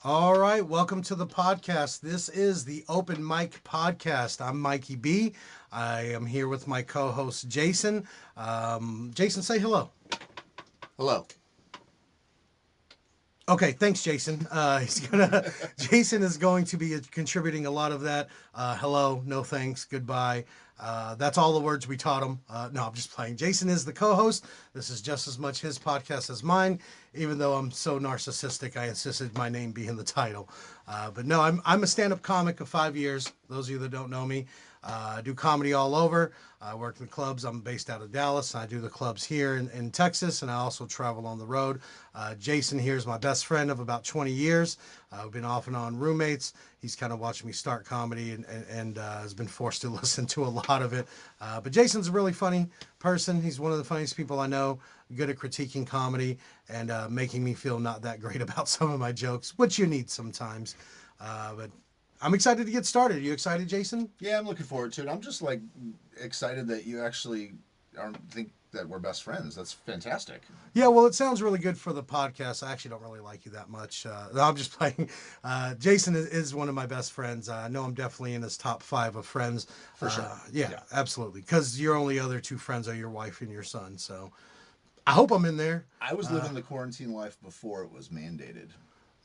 All right, welcome to the podcast. This is the Open Mic Podcast. I'm Mikey B. I am here with my co-host Jason. Jason, say hello. Hello. Okay, thanks, Jason. Jason is going to be contributing a lot of that. Hello, no thanks, goodbye. That's all the words we taught him. No, I'm just playing. Jason is the co-host. This is just as much his podcast as mine. Even though I'm so narcissistic, I insisted my name be in the title. But no, I'm a stand-up comic of 5 years. Those of you that don't know me, I do comedy all over. I work in clubs. I'm based out of Dallas. I do the clubs here in Texas, and I also travel on the road. Jason here is my best friend of about 20 years. We've been off and on roommates. He's kind of watching me start comedy and has been forced to listen to a lot of it. But Jason's a really funny person. He's one of the funniest people I know, good at critiquing comedy and making me feel not that great about some of my jokes, which you need sometimes. But I'm excited to get started. Are you excited, Jason? Yeah, I'm looking forward to it. I'm just excited that you actually think that we're best friends. That's fantastic. Yeah, well, it sounds really good for the podcast. I actually don't really like you that much. No, I'm just playing. Jason is one of my best friends. I know I'm definitely in his top 5 of friends. For sure. Yeah, absolutely. Because your only other 2 friends are your wife and your son. So I hope I'm in there. I was living the quarantine life before it was mandated.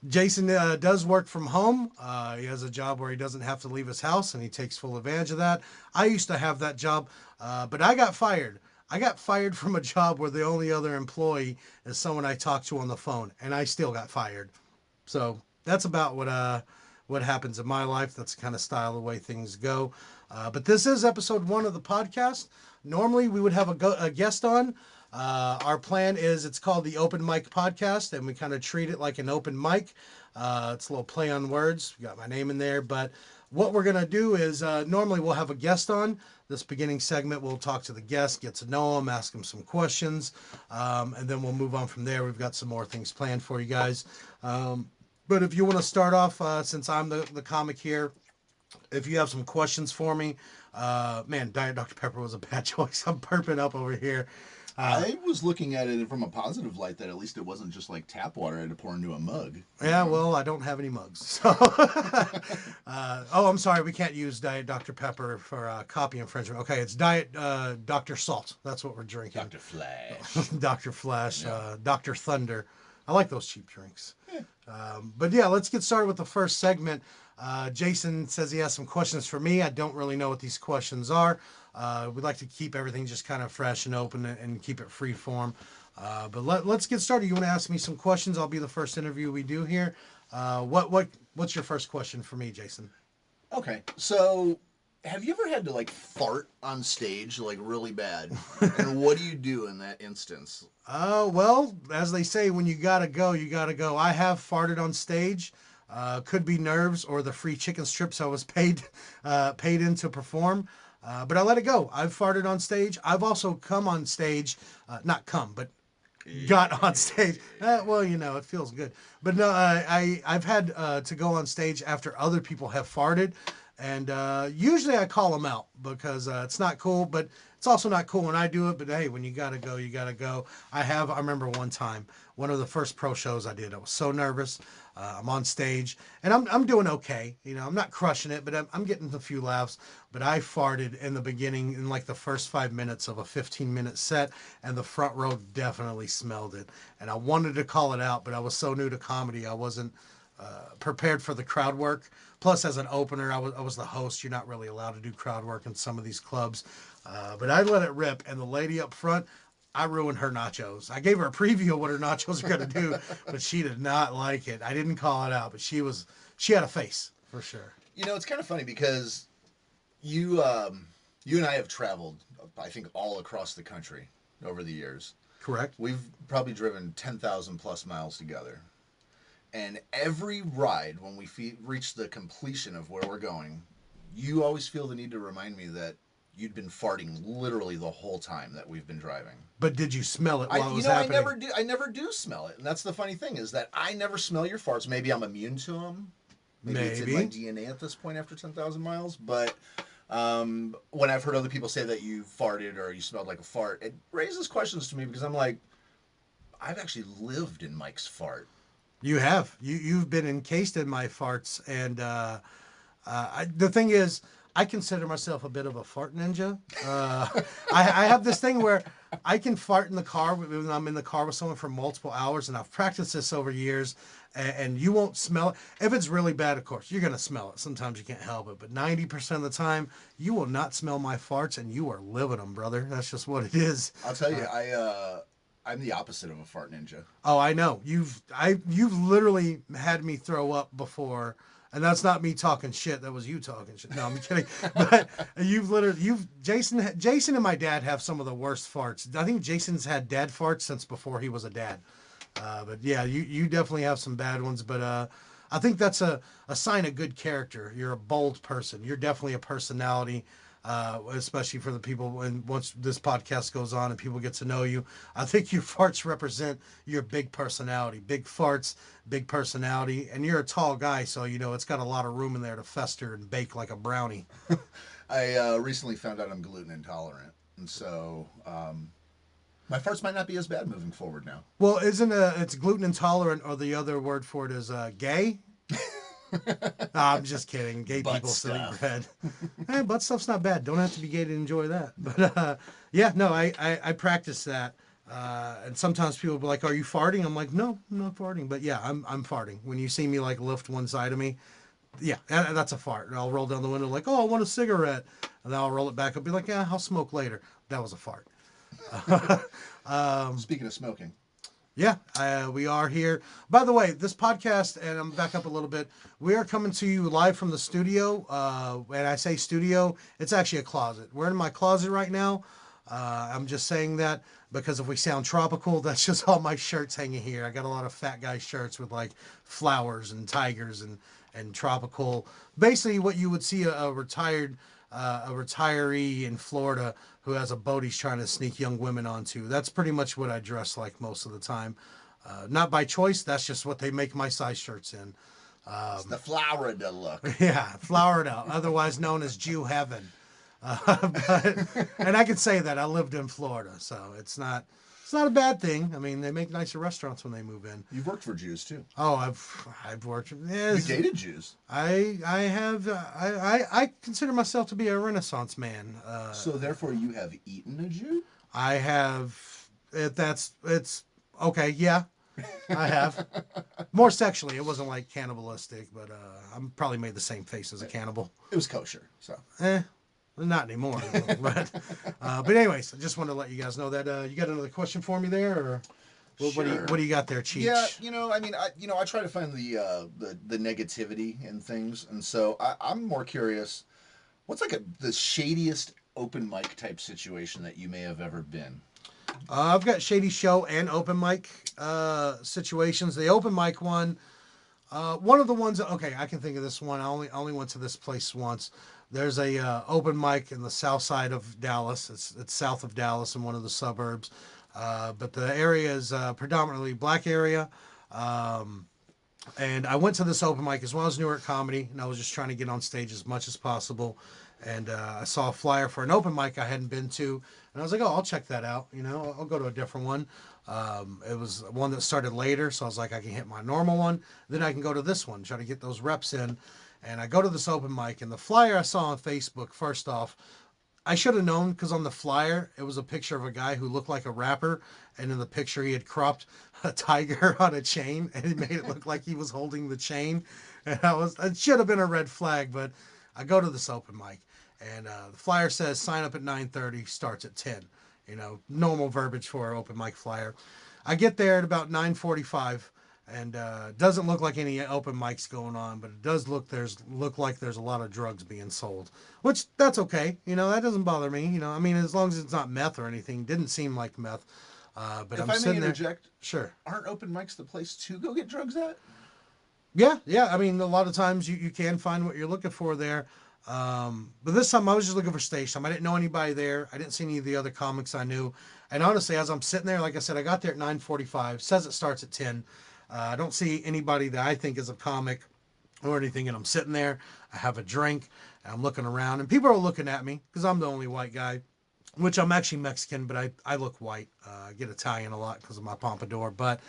Jason does work from home. He has a job where he doesn't have to leave his house, and he takes full advantage of that. I used to have that job, but I got fired. I got fired from a job where the only other employee is someone I talked to on the phone, and I still got fired. So that's about what happens in my life. That's the kind of style, the way things go. But this is episode 1 of the podcast. Normally, we would have a guest on. Our plan is it's called the Open Mic Podcast, and we kind of treat it like an open mic. It's a little play on words. We got my name in there, but what we're going to do is normally we'll have a guest on. This beginning segment, we'll talk to the guest, get to know them, ask them some questions, and then we'll move on from there. We've got some more things planned for you guys. But if you want to start off, since I'm the comic here, if you have some questions for me, man, Diet Dr. Pepper was a bad choice. I'm burping up over here. I was looking at it from a positive light that at least it wasn't just like tap water I had to pour into a mug. Yeah, well, I don't have any mugs. So, I'm sorry, we can't use Diet Dr. Pepper for copy infringement. Okay, it's Diet Dr. Salt. That's what we're drinking. Dr. Flash. Dr. Flash, yeah. Dr. Thunder. I like those cheap drinks. But yeah, let's get started with the first segment. Jason says he has some questions for me. I don't really know what these questions are. We'd like to keep everything just kind of fresh and open and keep it free form. But let's get started. You want to ask me some questions? I'll be the first interview we do here. What's your first question for me, Jason? Okay, so have you ever had to fart on stage really bad? And what do you do in that instance? Well, as they say, when you gotta go, you gotta go. I have farted on stage. Could be nerves or the free chicken strips I was paid in to perform. But I let it go. I've farted on stage. I've also come on stage, not come, but got on stage. Well, it feels good. But no, I've had to go on stage after other people have farted. And usually I call them out because it's not cool, but it's also not cool when I do it. But hey, when you gotta go, you gotta go. I remember one time, one of the first pro shows I did, I was so nervous. I'm on stage and I'm doing okay. I'm not crushing it, but I'm getting a few laughs. But I farted in the beginning in the first 5 minutes of a 15-minute set, and the front row definitely smelled it. And I wanted to call it out, but I was so new to comedy, I wasn't prepared for the crowd work. Plus, as an opener, I was the host. You're not really allowed to do crowd work in some of these clubs. But I let it rip, and the lady up front, I ruined her nachos. I gave her a preview of what her nachos are going to do, but she did not like it. I didn't call it out, but she had a face, for sure. It's kind of funny because you and I have traveled, I think, all across the country over the years. Correct. We've probably driven 10,000 plus miles together. And every ride, when we reach the completion of where we're going, you always feel the need to remind me that you'd been farting literally the whole time that we've been driving. But did you smell it while it was happening? I never do smell it. And that's the funny thing, is that I never smell your farts. Maybe I'm immune to them. Maybe it's in my DNA at this point after 10,000 miles. But when I've heard other people say that you farted or you smelled like a fart, it raises questions to me because I'm like, I've actually lived in Mike's fart. You have. You've been encased in my farts, and the thing is, I consider myself a bit of a fart ninja. I have this thing where I can fart in the car when I'm in the car with someone for multiple hours, and I've practiced this over years. And you won't smell it. If it's really bad, of course, you're gonna smell it. Sometimes you can't help it, but 90% of the time, you will not smell my farts, and you are living them, brother. That's just what it is. I'll tell you, I'm the opposite of a fart ninja. Oh, I know. You've literally had me throw up before, and that's not me talking shit. That was you talking shit. No, I'm kidding. But Jason and my dad have some of the worst farts. I think Jason's had dad farts since before he was a dad. But yeah, you definitely have some bad ones. But I think that's a sign of good character. You're a bold person. You're definitely a personality. Especially for the people when once this podcast goes on and people get to know you, I think your farts represent your big personality. Big farts, big personality, and you're a tall guy, so it's got a lot of room in there to fester and bake like a brownie. I recently found out I'm gluten intolerant, and so my farts might not be as bad moving forward now. Well, it's gluten intolerant, or the other word for it is gay? I'm just kidding. Gay Butt people still eat stuff. bread. Butt stuff's not bad. Don't have to be gay to enjoy that. But yeah, no, I practice that. And sometimes people will be like, "Are you farting?" I'm like, "No, I'm not farting." But yeah, I'm farting. When you see me like lift one side of me, yeah, that's a fart. And I'll roll down the window like, "Oh, I want a cigarette," and then I'll roll it back up, be like, "Yeah, I'll smoke later." That was a fart. Speaking of smoking, Yeah, we are here. By the way, this podcast, and I'm back up a little bit, we are coming to you live from the studio. When I say studio, it's actually a closet. We're in my closet right now. I'm just saying that because if we sound tropical, that's just all my shirts hanging here. I got a lot of fat guy shirts with like flowers and tigers and tropical. Basically, what you would see a retiree in Florida who has a boat he's trying to sneak young women onto. That's pretty much what I dress like most of the time. Not by choice. That's just what they make my size shirts in. it's the Florida look. Yeah, Florida, otherwise known as Jew heaven. And I can say that I lived in Florida, so it's not a bad thing. I mean, they make nicer restaurants when they move in. You've worked for Jews too. Oh, I've worked. You dated Jews. I have. I consider myself to be a Renaissance man. So therefore, you have eaten a Jew. I have. It's okay. Yeah, I have. More sexually, it wasn't like cannibalistic, but I'm probably made the same face as a cannibal. It was kosher. So. Not anymore. But anyways, I just wanted to let you guys know that. You got another question for me there, or Sure. what do you got there, Cheech? Yeah, I mean, I try to find the negativity in things, and so I'm more curious. What's like the shadiest open mic type situation that you may have ever been? I've got Shady show and open mic situations. The open mic one, one of the ones. Okay, I can think of this one. I only went to this place once. There's a open mic in the south side of Dallas. It's south of Dallas in one of the suburbs, but the area is predominantly black area. And I went to this open mic as well as Newark Comedy, and I was just trying to get on stage as much as possible. And I saw a flyer for an open mic I hadn't been to, and I was like, "Oh, I'll check that out. I'll go to a different one." It was one that started later, so I was like, "I can hit my normal one, then I can go to this one, try to get those reps in." And I go to this open mic, and the flyer I saw on Facebook, first off, I should have known because on the flyer, it was a picture of a guy who looked like a rapper. And in the picture, he had cropped a tiger on a chain, and he made it look like he was holding the chain. And it should have been a red flag, but I go to this open mic, and the flyer says sign up at 9:30, starts at 10. Normal verbiage for an open mic flyer. I get there at about 9:45. And doesn't look like any open mics going on, but it does look like there's a lot of drugs being sold, which that's okay. That doesn't bother me. I mean, as long as it's not meth or anything. Didn't seem like meth. But if I'm I may sitting interject, there. Sure. Aren't open mics the place to go get drugs at? Yeah. I mean, a lot of times you can find what you're looking for there. But this time I was just looking for stage time. I didn't know anybody there. I didn't see any of the other comics I knew. And honestly, as I'm sitting there, like I said, I got there at 9:45. Says it starts at 10. I don't see anybody that I think is a comic or anything, and I'm sitting there. I have a drink, and I'm looking around, and people are looking at me because I'm the only white guy, which I'm actually Mexican, but I look white. I get Italian a lot because of my pompadour, but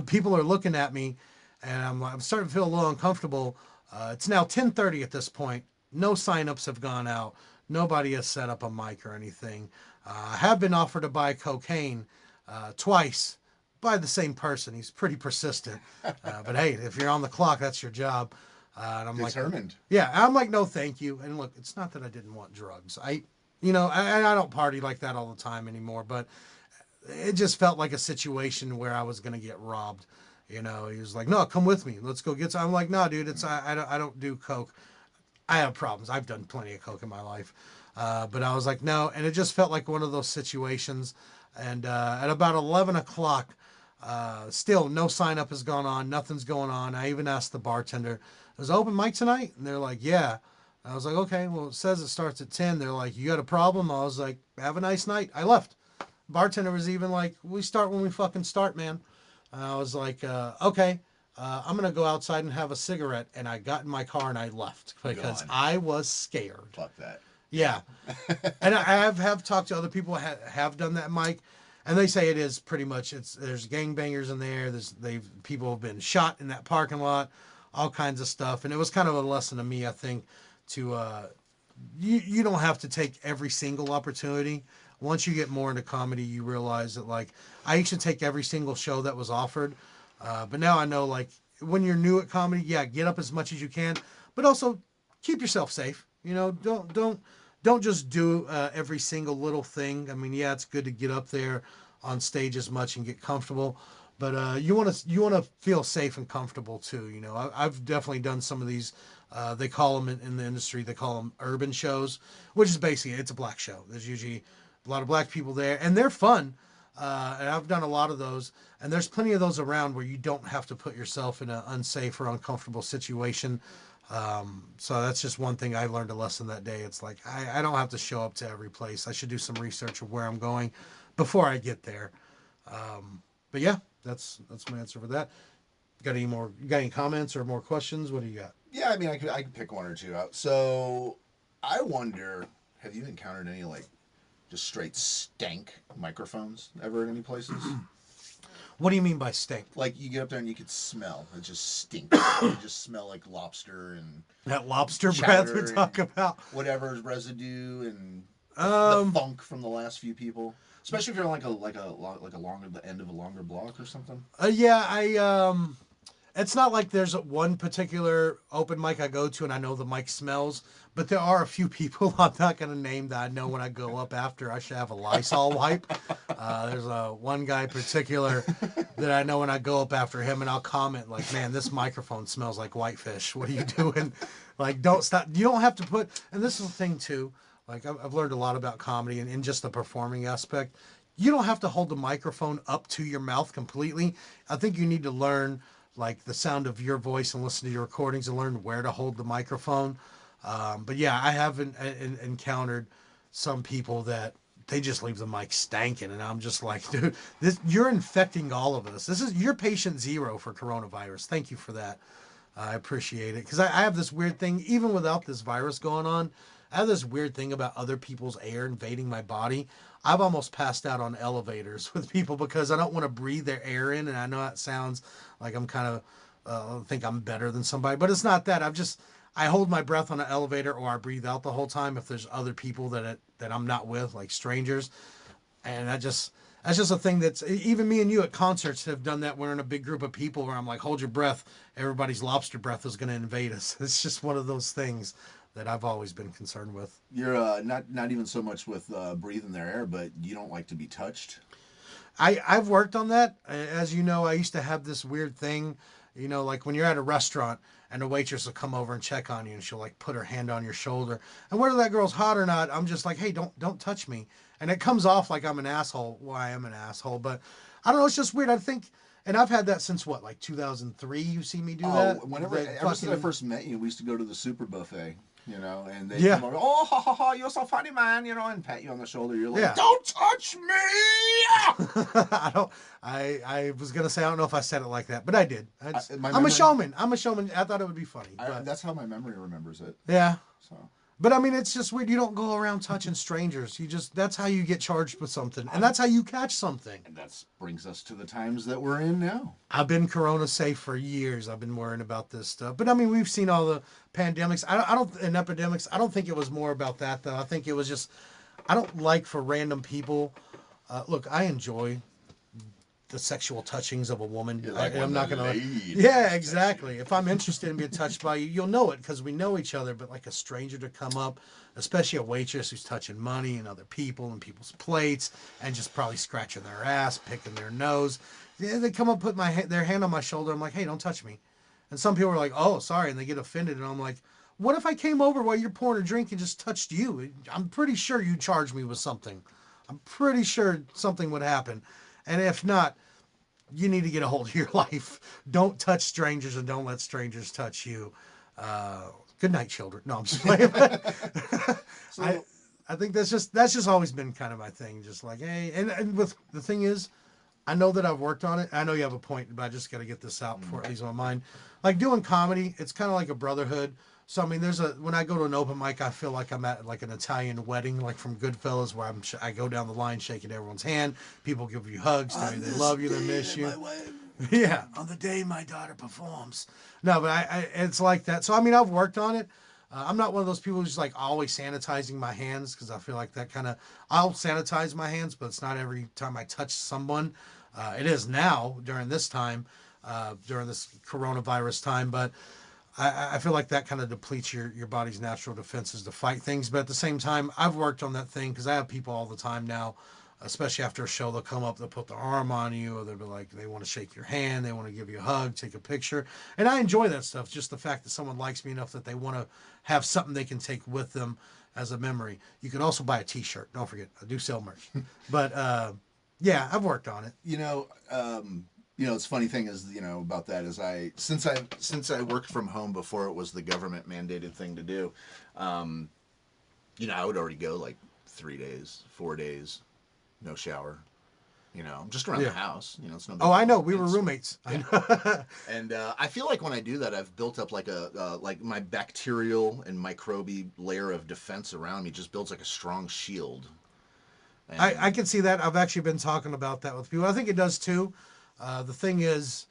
People are looking at me, and I'm starting to feel a little uncomfortable. It's now 10:30 at this point. No signups have gone out. Nobody has set up a mic or anything. I have been offered to buy cocaine twice by the same person. He's pretty persistent. But hey, if you're on the clock, that's your job. And I'm Determined. like, yeah, I'm like, no, thank you. And look, it's not that I didn't want drugs. I don't party like that all the time anymore, but it just felt like a situation where I was going to get robbed. He was like, no, come with me. Let's go get some. I'm like, no, dude, I don't do coke. I have problems. I've done plenty of coke in my life. But I was like, no. And it just felt like one of those situations. And at about 11 o'clock, still no sign up has gone on. Nothing's going on. I even asked the bartender, is it open mic tonight? And they're like, yeah. I was like, okay, well, it says it starts at 10. They're like, you got a problem? I was like, have a nice night. I left. Bartender was even like, we start when we fucking start, man. And I was like, okay, I'm going to go outside and have a cigarette. And I got in my car and I left because I was scared. Fuck that. Yeah. And I have talked to other people who have done that, Mike. And they say it is pretty much, there's gangbangers in there. People have been shot in that parking lot, all kinds of stuff. And it was kind of a lesson to me, I think, to, you don't have to take every single opportunity. Once you get more into comedy, you realize that, like, I used to take every single show that was offered. But now I know, like, when you're new at comedy, yeah, get up as much as you can, but also keep yourself safe. Don't just do every single little thing. I mean, yeah, it's good to get up there on stage as much and get comfortable, but you want to feel safe and comfortable too. I've definitely done some of these. They call them in the industry, they call them urban shows, which is basically, it's a black show. There's usually a lot of black people there, and they're fun. And I've done a lot of those, and there's plenty of those around where you don't have to put yourself in an unsafe or uncomfortable situation. So that's just one thing I learned a lesson that day. It's like, I don't have to show up to every place. I should do some research of where I'm going before I get there. But yeah, that's my answer for that. You got any comments or more questions? What do you got? Yeah, I mean, I could pick one or two out. So I wonder, have you encountered any, like, just straight stank microphones ever at any places? What do you mean by stink? Like, you get up there and you could smell. It just stinks. You just smell like lobster and that lobster breath we talk about. Whatever's residue and the funk from the last few people. Especially if you're on the end of a longer block or something. It's not like there's one particular open mic I go to and I know the mic smells, but there are a few people I'm not going to name that I know when I go up after I should have a Lysol wipe. There's one guy in particular that I know when I go up after him, and I'll comment like, man, this microphone smells like whitefish. What are you doing? Like, don't stop. You don't have to put, and this is the thing too, like I've learned a lot about comedy and in just the performing aspect. You don't have to hold the microphone up to your mouth completely. I think you need to learn like the sound of your voice and listen to your recordings and learn where to hold the microphone. But yeah, I haven't encountered some people that they just leave the mic stanking, and I'm just like, dude, you're infecting all of us. You're patient zero for coronavirus. Thank you for that. I appreciate it, because I have this weird thing, even without this virus going on, I have this weird thing about other people's air invading my body. I've almost passed out on elevators with people because I don't want to breathe their air in, and I know that sounds like I'm kind of think I'm better than somebody, but it's not that. I hold my breath on an elevator, or I breathe out the whole time if there's other people that I'm not with, like strangers, and that's just a thing that's, even me and you at concerts have done that. We're in a big group of people where I'm like, hold your breath. Everybody's lobster breath is going to invade us. It's just one of those things that I've always been concerned with. You're not even so much with breathing their air, but you don't like to be touched. I've worked on that. As you know, I used to have this weird thing, like when you're at a restaurant and a waitress will come over and check on you, and she'll like put her hand on your shoulder. And whether that girl's hot or not, I'm just like, hey, don't touch me. And it comes off like I'm an asshole. Well, I am an asshole, but I don't know. It's just weird. I think, and I've had that since what, like 2003. You see me do that. Ever since I first met you, we used to go to the super buffet. And they come over, oh, ha, ha, ha, you're so funny, man, and pat you on the shoulder. You're like, don't touch me! I was going to say, I don't know if I said it like that, but I did. I'm a showman. I thought it would be funny. That's how my memory remembers it. Yeah. So But I mean, it's just weird. You don't go around touching strangers. That's how you get charged with something. And that's how you catch something. And that brings us to the times that we're in now. I've been Corona safe for years. I've been worrying about this stuff. But I mean, we've seen all the pandemics. I don't, and epidemics. I don't think it was more about that, though. I think it was just, I don't like for random people. Look, I enjoy the sexual touchings of a woman. I'm not gonna. Yeah, exactly. If I'm interested in being touched by you, you'll know it because we know each other. But like a stranger to come up, especially a waitress who's touching money and other people and people's plates and just probably scratching their ass, picking their nose. Yeah, they come up, put their hand on my shoulder. I'm like, hey, don't touch me. And some people are like, oh, sorry, and they get offended. And I'm like, what if I came over while you're pouring a drink and just touched you? I'm pretty sure you'd charge me with something. I'm pretty sure something would happen. And if not, you need to get a hold of your life. Don't touch strangers and don't let strangers touch you. Good night, children. No, I'm just playing. I think that's just always been kind of my thing. Just like, hey, and with the thing is, I know that I've worked on it. I know you have a point, but I just got to get this out before it leaves my mind. Like doing comedy, it's kind of like a brotherhood. So I mean, when I go to an open mic, I feel like I'm at like an Italian wedding, like from Goodfellas, where I go down the line shaking everyone's hand. People give you hugs, tell you they love you, they miss you. Yeah, on the day my daughter performs. No, but it's like that. So I mean, I've worked on it. I'm not one of those people who's like always sanitizing my hands because I feel like that kind of. I'll sanitize my hands, but it's not every time I touch someone. It is now during this time, during this coronavirus time, but. I feel like that kind of depletes your body's natural defenses to fight things. But at the same time, I've worked on that thing because I have people all the time now, especially after a show, they'll come up, they'll put their arm on you, or they'll be like, they want to shake your hand, they want to give you a hug, take a picture. And I enjoy that stuff, just the fact that someone likes me enough that they want to have something they can take with them as a memory. You can also buy a t-shirt. Don't forget, I do sell merch. But yeah, I've worked on it. It's funny thing is, about that is since I worked from home before it was the government mandated thing to do, I would already go like 3 days, 4 days, no shower, just around the house, it's no big I know. We were roommates. Yeah. And I feel like when I do that, I've built up like like my bacterial and microbe layer of defense around me just builds like a strong shield. And I can see that. I've actually been talking about that with people. I think it does too. The thing is,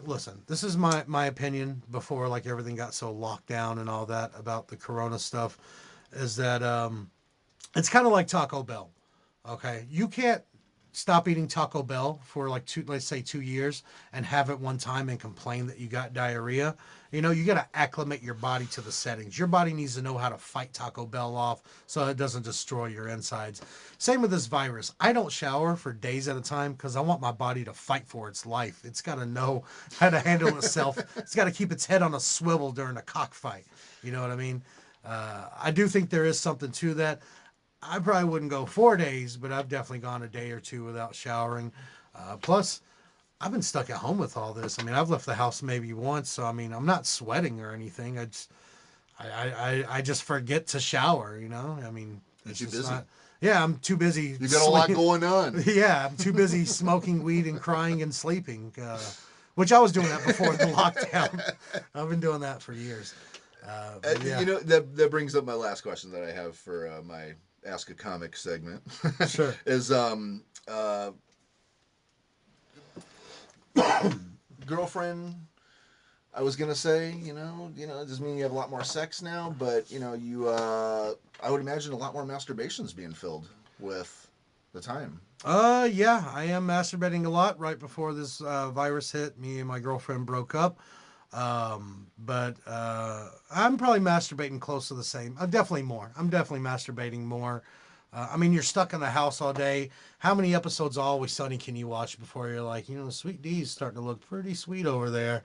listen, this is my opinion before like everything got so locked down and all that about the Corona stuff, is that it's kind of like Taco Bell. Okay, you can't stop eating Taco Bell for like let's say 2 years and have it one time and complain that you got diarrhea. You got to acclimate your body to the settings. Your body needs to know how to fight Taco Bell off so it doesn't destroy your insides. Same with this virus. I don't shower for days at a time because I want my body to fight for its life. It's got to know how to handle itself. It's got to keep its head on a swivel during a cockfight. You know what I mean? I do think there is something to that. I probably wouldn't go 4 days, but I've definitely gone a day or two without showering. Plus, I've been stuck at home with all this. I mean, I've left the house maybe once, so I mean, I'm not sweating or anything. I just forget to shower. I mean, it's too busy. Yeah, I'm too busy. You got a lot going on. Yeah, I'm too busy smoking weed and crying and sleeping, which I was doing that before the lockdown. I've been doing that for years. Yeah. That brings up my last question that I have for my Ask a Comic segment. Sure. Is girlfriend, I was gonna say, it doesn't mean you have a lot more sex now, but I would imagine a lot more masturbation's being filled with the time. Yeah, I am masturbating a lot right before this virus hit. Me and my girlfriend broke up. But I'm probably masturbating close to the same. Definitely more. I'm definitely masturbating more. I mean, you're stuck in the house all day. How many episodes of Always Sunny can you watch before you're like, Sweet D's starting to look pretty sweet over there?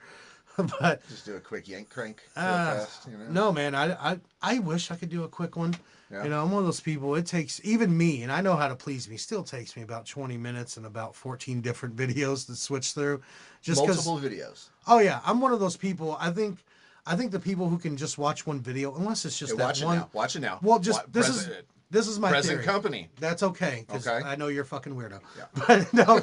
But just do a quick yank crank real fast, No, man, I wish I could do a quick one. Yeah. I'm one of those people, it takes, even me, and I know how to please me, still takes me about 20 minutes and about 14 different videos to switch through. Multiple videos. Oh, yeah. I'm one of those people. I think the people who can just watch one video, unless it's just that one. Watch it now. Well, this is my present theory. Company. That's okay, because Okay. I know you're a fucking weirdo. Yeah. But no,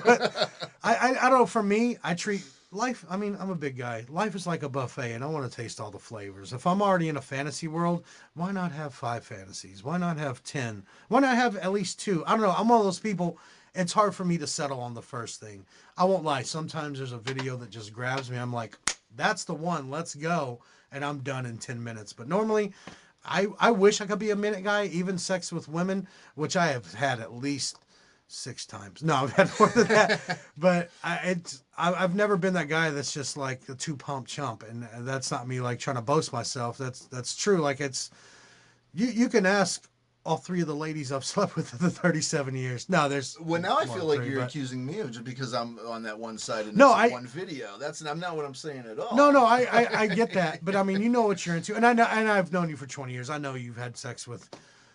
I don't know. For me, I treat life, I mean, I'm a big guy. Life is like a buffet, and I want to taste all the flavors. If I'm already in a fantasy world, why not have 5 fantasies? Why not have 10? Why not have at least 2? I don't know. I'm one of those people, it's hard for me to settle on the first thing. I won't lie. Sometimes there's a video that just grabs me. I'm like, that's the one. Let's go. And I'm done in 10 minutes. But normally, I wish I could be a minute guy, even sex with women, which I have had at least 6 times. No, I've had more than that. But I've never been that guy that's just like a 2 pump chump, and that's not me like trying to boast myself. That's true. Like it's you can ask all 3 of the ladies I've slept with in the 37 years. No, there's Well, now I more feel than like 3, you're but accusing me of just because I'm on that one side and no, it's one video. That's not what I'm saying at all. no, I get that, but I mean, you know what you're into, and I know, and I've known you for 20 years. I know you've had sex with.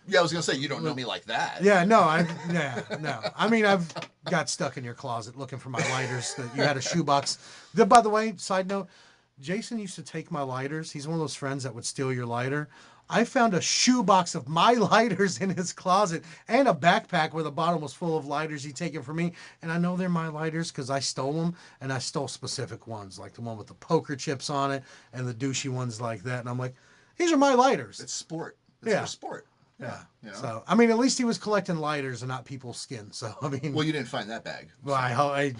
Yeah, I was gonna say you don't know me like that. Yeah, no. I mean, I've got stuck in your closet looking for my lighters. That you had a shoebox. By the way, side note, Jason used to take my lighters. He's one of those friends that would steal your lighter. I found a shoebox of my lighters in his closet and a backpack where the bottom was full of lighters he'd taken from me. And I know they're my lighters because I stole them, and I stole specific ones, like the one with the poker chips on it and the douchey ones like that. And I'm like, these are my lighters. It's sport. It's for sport. Yeah. You know? So, I mean, at least he was collecting lighters and not people's skin. So, I mean. Well, you didn't find that bag. Well, I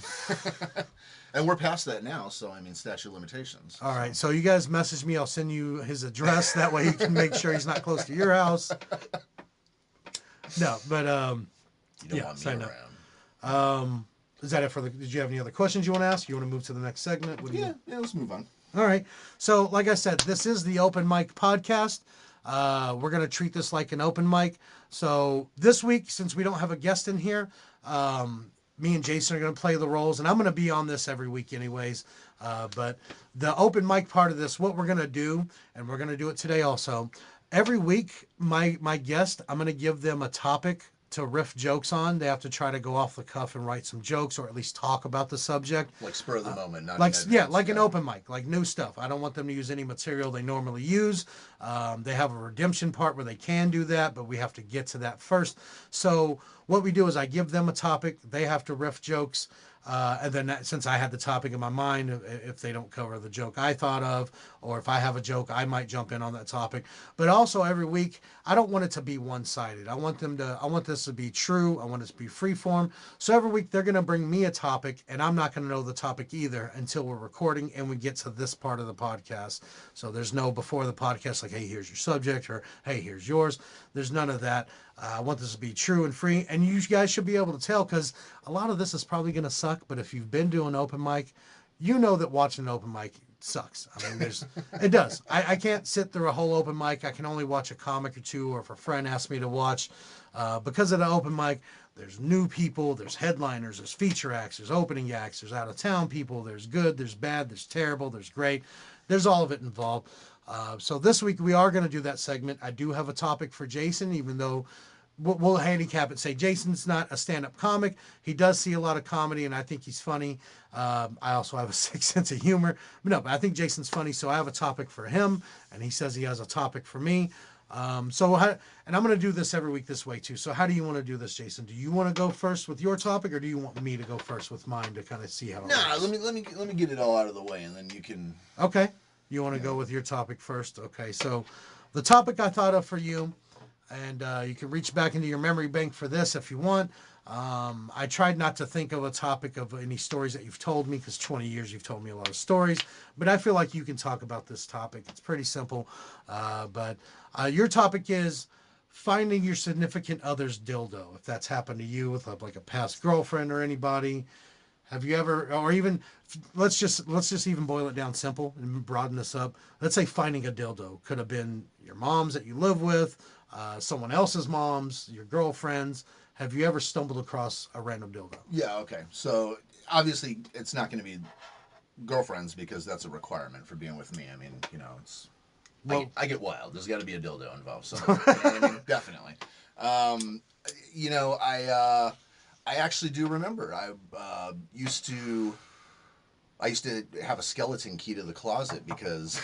And we're past that now, so I mean, statute of limitations. All right. So, you guys message me. I'll send you his address. That way you can make sure he's not close to your house. No, but, You don't want me around. Is that it for did you have any other questions you want to ask? You want to move to the next segment? Yeah, let's move on. All right. So, like I said, this is the Open Mic Podcast. We're going to treat this like an open mic. So this week, since we don't have a guest in here, me and Jason are going to play the roles, and I'm going to be on this every week anyways. But the open mic part of this, what we're going to do, and we're going to do it today also, every week, my guest, I'm going to give them a topic to riff jokes on. They have to try to go off the cuff and write some jokes, or at least talk about the subject. Like spur of the moment, not like an open mic, like new stuff. I don't want them to use any material they normally use. They have a redemption part where they can do that, but we have to get to that first. So what we do is I give them a topic. They have to riff jokes. And then since I had the topic in my mind, if they don't cover the joke I thought of, or if I have a joke, I might jump in on that topic. But also every week, I don't want it to be one-sided. I want this to be true. I want it to be freeform. So every week they're going to bring me a topic, and I'm not going to know the topic either until we're recording and we get to this part of the podcast. So there's no before the podcast like, hey, here's your subject, or hey, here's yours. There's none of that. I want this to be true and free, and you guys should be able to tell, because a lot of this is probably going to suck, but if you've been doing open mic, you know that watching an open mic sucks. I mean, it does. I can't sit through a whole open mic. I can only watch a comic or two, or if a friend asks me to watch. Because of the open mic, there's new people, there's headliners, there's feature acts, there's opening acts, there's out-of-town people, there's good, there's bad, there's terrible, there's great. There's all of it involved. So this week we are going to do that segment. I do have a topic for Jason, even though we'll handicap it. Say Jason's not a stand-up comic. He does see a lot of comedy, and I think he's funny. I also have a sick sense of humor. But I think Jason's funny, so I have a topic for him, and he says he has a topic for me. And I'm going to do this every week this way too. So how do you want to do this, Jason? Do you want to go first with your topic, or do you want me to go first with mine to kind of see how it works? let me get it all out of the way, and then you can. Okay. You want to go with your topic first? Okay. So the topic I thought of for you, and you can reach back into your memory bank for this if you want. I tried not to think of a topic of any stories that you've told me, because 20 years you've told me a lot of stories, but I feel like you can talk about this topic. It's pretty simple. But your topic is finding your significant other's dildo. If that's happened to you with like a past girlfriend or anybody, have you ever, or even, let's just even boil it down simple and broaden this up. Let's say finding a dildo. Could have been your mom's that you live with, someone else's mom's, your girlfriend's. Have you ever stumbled across a random dildo? Yeah, okay. So obviously it's not going to be girlfriends, because that's a requirement for being with me. I mean, it's. Well, I get wild. There's got to be a dildo involved. So, you know what I mean? Definitely. I actually do remember. I used to have a skeleton key to the closet, because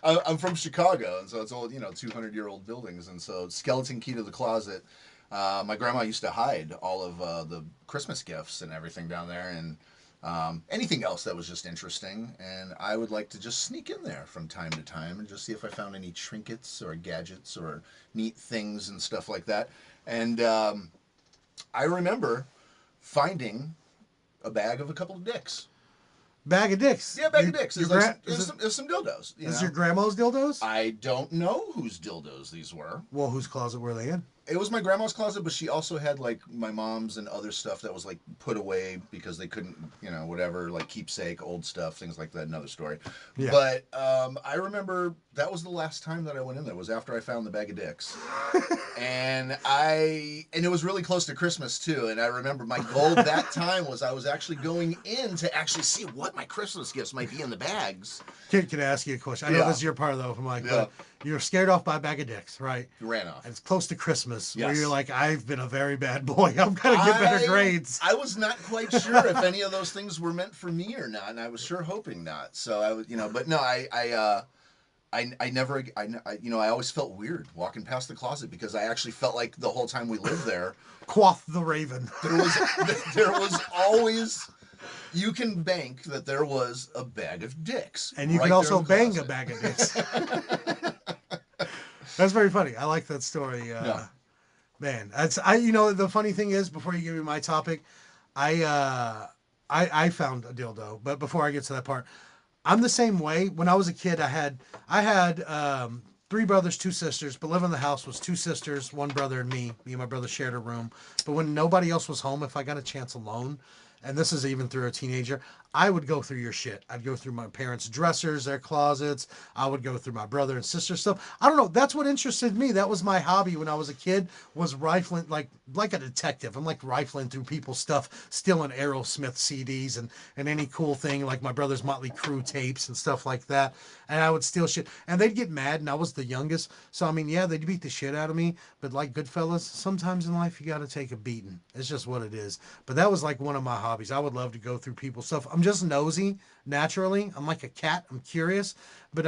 I'm from Chicago, and so it's old, 200-year-old buildings, and so skeleton key to the closet. My grandma used to hide all of the Christmas gifts and everything down there, and Anything else that was just interesting, and I would like to just sneak in there from time to time and just see if I found any trinkets or gadgets or neat things and stuff like that. And I remember finding a bag of a couple of dicks. Bag of dicks. Yeah, bag of dicks. It's some dildos. Is your grandma's dildos? I don't know whose dildos these were. Well, whose closet were they in? It was my grandma's closet, but she also had like my mom's and other stuff that was like put away because they couldn't, whatever, like keepsake, old stuff, things like that. Another story. Yeah. But I remember that was the last time that I went in there. Was after I found the bag of dicks, and it was really close to Christmas too. And I remember my goal that time was I was actually going in to actually see what my Christmas gifts might be in the bags. Can I ask you a question? I know this is your part though, from but you're scared off by a bag of dicks, right? You ran off. And it's close to Christmas, where you're like, I've been a very bad boy. I'm gonna get better grades. I was not quite sure if any of those things were meant for me or not, and I was sure hoping not. So I was, but no, I always felt weird walking past the closet because I actually felt like the whole time we lived there, Quoth the Raven. There was always. You can bank that there was a bag of dicks. And you can also bang a bag of dicks. That's very funny. I like that story. Man, the funny thing is, before you give me my topic, I found a dildo. But before I get to that part, I'm the same way. When I was a kid, I had 3 brothers, 2 sisters, but living in the house was 2 sisters, 1 brother, and me. Me and my brother shared a room. But when nobody else was home, if I got a chance alone, and this is even through a teenager, I would go through your shit. I'd go through my parents' dressers, their closets. I would go through my brother and sister stuff. I don't know. That's what interested me. That was my hobby when I was a kid, was rifling, like a detective. I'm like rifling through people's stuff, stealing Aerosmith CDs and any cool thing, like my brother's Motley Crue tapes and stuff like that. And I would steal shit. And they'd get mad, and I was the youngest. So, I mean, yeah, they'd beat the shit out of me. But like Goodfellas, sometimes in life you got to take a beating. It's just what it is. But that was like one of my hobbies. I would love to go through people's stuff. I'm just nosy naturally. I'm like a cat. I'm curious. But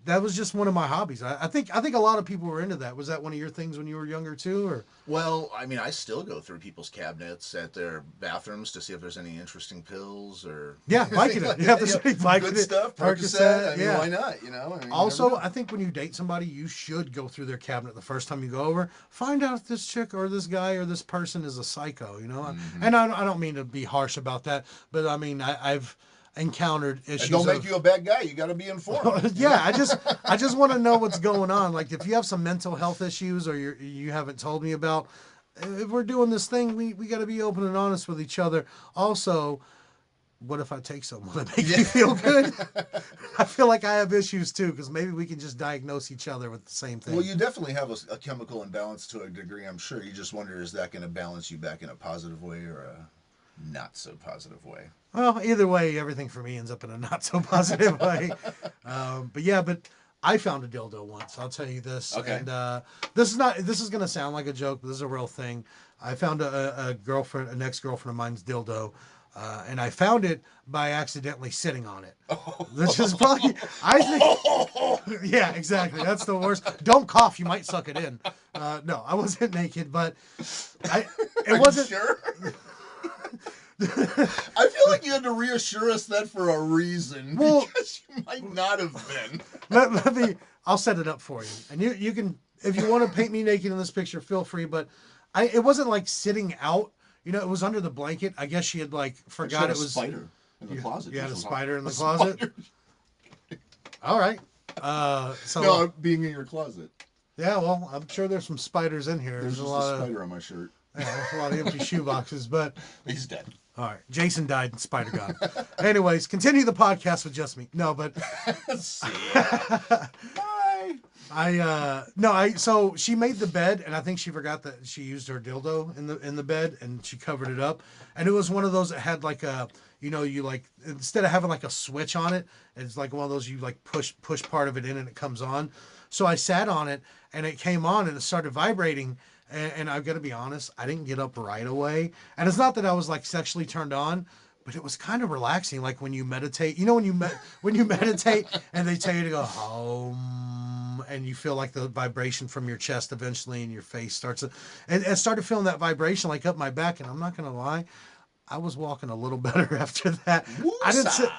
that was just one of my hobbies. I think a lot of people were into that. Was that one of your things when you were younger too? Or well, I mean, I still go through people's cabinets at their bathrooms to see if there's any interesting pills or Vicodin. Yeah, there's any Vicodin, good stuff. Percocet. I mean, why not? I mean, also, I think when you date somebody, you should go through their cabinet the first time you go over. Find out if this chick or this guy or this person is a psycho. Mm-hmm. And I don't mean to be harsh about that, but I mean I've encountered issues. It don't make you a bad guy. You got to be informed. Yeah, I just want to know what's going on. Like if you have some mental health issues or you haven't told me about, if we're doing this thing, we got to be open and honest with each other. Also, what if I take someone to make me feel good? I feel like I have issues too, because maybe we can just diagnose each other with the same thing. Well, you definitely have a chemical imbalance to a degree, I'm sure. You just wonder, is that going to balance you back in a positive way or a not so positive way? Well, either way, everything for me ends up in a not so positive way. But I found a dildo once. I'll tell you this. Okay. And this is going to sound like a joke, but this is a real thing. I found an ex-girlfriend of mine's dildo. And I found it by accidentally sitting on it. Which is probably, I think, yeah, exactly. That's the worst. Don't cough, you might suck it in. No, I wasn't naked, but it wasn't. You sure? I feel like you had to reassure us that for a reason, because you might not have been. I'll set it up for you. And you can, if you want to paint me naked in this picture, feel free, but it wasn't like sitting out. It was under the blanket. I guess she had forgot it was. Spider in the closet. You had a spider in the closet. All right. No, being in your closet. Yeah, well, I'm sure there's some spiders in here. There's just a lot spider on my shirt. Yeah, there's a lot of empty shoe boxes, but he's dead. All right, Jason died and spider gone. Anyways, continue the podcast with just me. No, but. Bye. So she made the bed, and I think she forgot that she used her dildo in the bed, and she covered it up. And it was one of those that had instead of having a switch on it, it's like one of those you push part of it in and it comes on. So I sat on it, and it came on, and it started vibrating. And I've got to be honest, I didn't get up right away. And it's not that I was sexually turned on, but it was kind of relaxing. Like when you meditate, when you meditate and they tell you to go home, and you feel like the vibration from your chest eventually, and your face starts to, and I started feeling that vibration up my back. And I'm not going to lie, I was walking a little better after that. Woosah!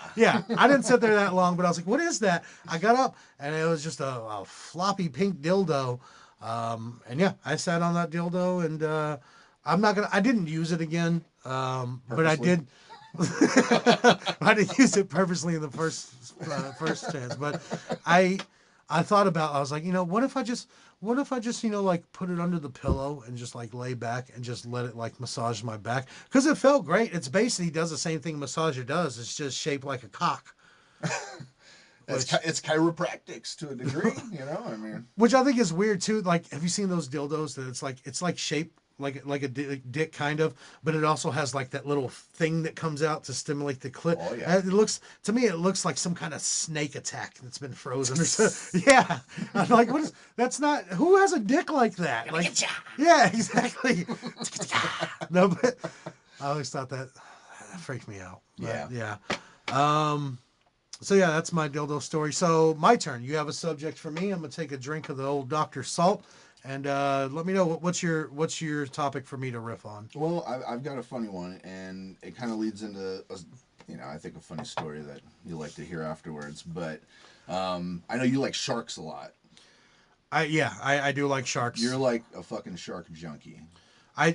I didn't sit there that long, but I was like, what is that? I got up and it was just a floppy pink dildo. And yeah, I sat on that dildo and, I didn't use it again. But I Purposely? did, I didn't use it purposely in the first chance, but I, I thought about, I was like, what if I just, like put it under the pillow and just like lay back and just let it like massage my back? Because it felt great. It's basically does the same thing a massager does. It's just shaped like a cock. It's chiropractics to a degree, I mean, Which I think is weird too. Like, have you seen those dildos that it's like shaped like a dick kind of, but it also has like that little thing that comes out to stimulate the clit. Oh, yeah. It looks to me, it looks like some kind of snake attack that's been frozen or something. Yeah, I'm like, what is? That's not. Who has a dick like that? Like, yeah, exactly. No, but I always thought that freaked me out. But, Yeah. So yeah, that's my dildo story. So my turn. You have a subject for me. I'm gonna take a drink of the old Dr. Salt, and let me know what's your topic for me to riff on. Well, I've got a funny one, and it kind of leads into I think a funny story that you like to hear afterwards. But I know you like sharks a lot. I do like sharks. You're like a fucking shark junkie.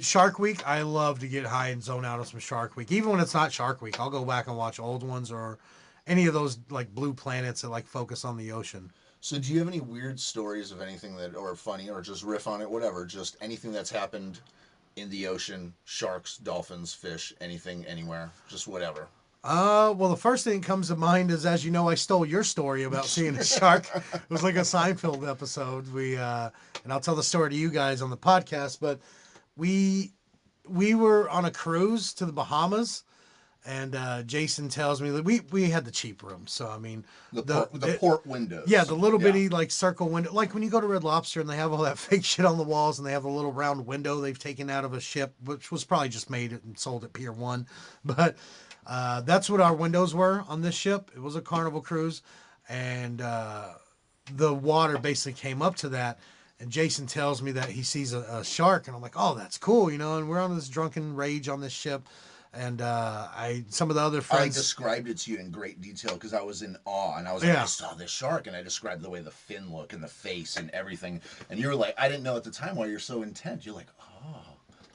Shark Week. I love to get high and zone out of some Shark Week. Even when it's not Shark Week, I'll go back and watch old ones or any of those like blue planets that like focus on the ocean. So, do you have any weird stories of anything that, or funny, or just riff on it, whatever, just anything that's happened in the ocean, sharks, dolphins, fish, anything, anywhere, just whatever? Well, the first thing that comes to mind is, as you know, I stole your story about seeing a shark. It was like a Seinfeld episode. And I'll tell the story to you guys on the podcast, but we were on a cruise to the Bahamas, and Jason tells me that we had the cheap room. So I mean, The port windows. yeah, the little bitty like circle window, like when you go to Red Lobster and they have all that fake shit on the walls, and they have a little round window they've taken out of a ship, which was probably just made and sold at Pier 1, but. That's what our windows were on this ship. It was a Carnival cruise, and the water basically came up to that. And Jason tells me that he sees a shark, and I'm like, "Oh, that's cool," And we're on this drunken rage on this ship, and some of the other I friends described it to you in great detail because I was in awe, and I was like, Yeah. I saw this shark, and I described the way the fin looked and the face and everything, and you were like, I didn't know at the time why you're so intent. You're like, oh,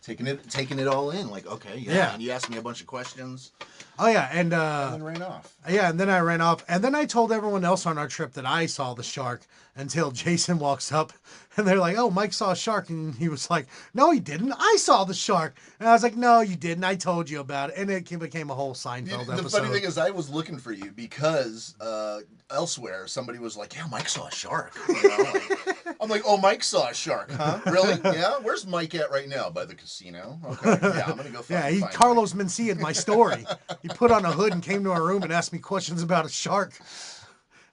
taking it all in, like, okay, Yeah. And you asked me a bunch of questions, Oh yeah, and and then ran off. yeah, and then I ran off, and then I told everyone else on our trip that I saw the shark until Jason walks up, and they're like, "Oh, Mike saw a shark," and he was like, "No, he didn't. I saw the shark." And I was like, "No, you didn't. I told you about it." And it became a whole Seinfeld The episode. funny thing is, I was looking for you because elsewhere somebody was like, "Yeah, Mike saw a shark." I'm like, "Oh, Mike saw a shark, huh? Really? Yeah. Where's Mike at right now? By the casino? Okay. Yeah, I'm gonna go Yeah, find Carlos Mencia, my story. He put on a hood and came to our room and asked me questions about a shark.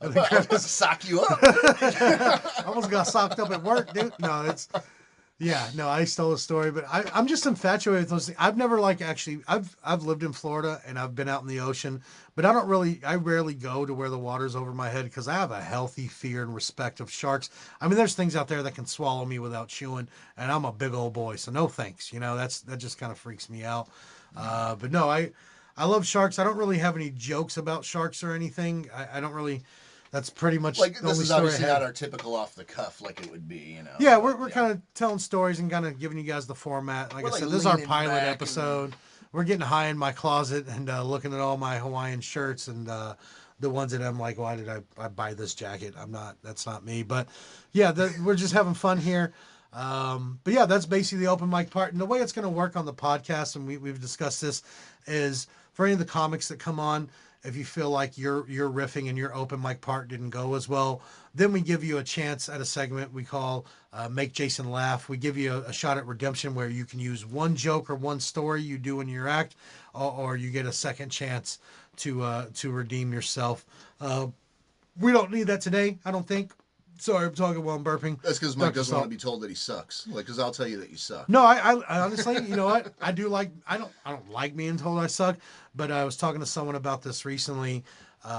I'm about to sock you up." I almost got socked up at work, dude. No, I stole a story, but I'm just infatuated with those things. I've never I've lived in Florida and I've been out in the ocean, but I rarely go to where the water's over my head because I have a healthy fear and respect of sharks. I mean, there's things out there that can swallow me without chewing, and I'm a big old boy, so no thanks. That just kind of freaks me out. But no, I love sharks. I don't really have any jokes about sharks or anything. I don't really. That's pretty much Like, the this only is story I obviously have. not our typical off the cuff like it would be, Yeah, we're kind of telling stories and kind of giving you guys the format. Like We're I like said, this is our leaning pilot back episode. We're getting high in my closet and looking at all my Hawaiian shirts and the ones that I'm like, why did I buy this jacket? That's not me. But yeah, we're just having fun here. But yeah, that's basically the open mic part. And the way it's going to work on the podcast, and we've discussed this, is for any of the comics that come on, if you feel like your riffing and your open mic part didn't go as well, then we give you a chance at a segment we call Make Jason Laugh. We give you a shot at redemption where you can use one joke or one story you do in your act, or you get a second chance to redeem yourself. We don't need that today, I don't think. Sorry, I'm talking while I'm burping. That's because Mike Dr. doesn't want Salt. to be told that he sucks. Like, because I'll tell you that you suck. No, I honestly, you know what? I do like. I don't like being told I suck. But I was talking to someone about this recently.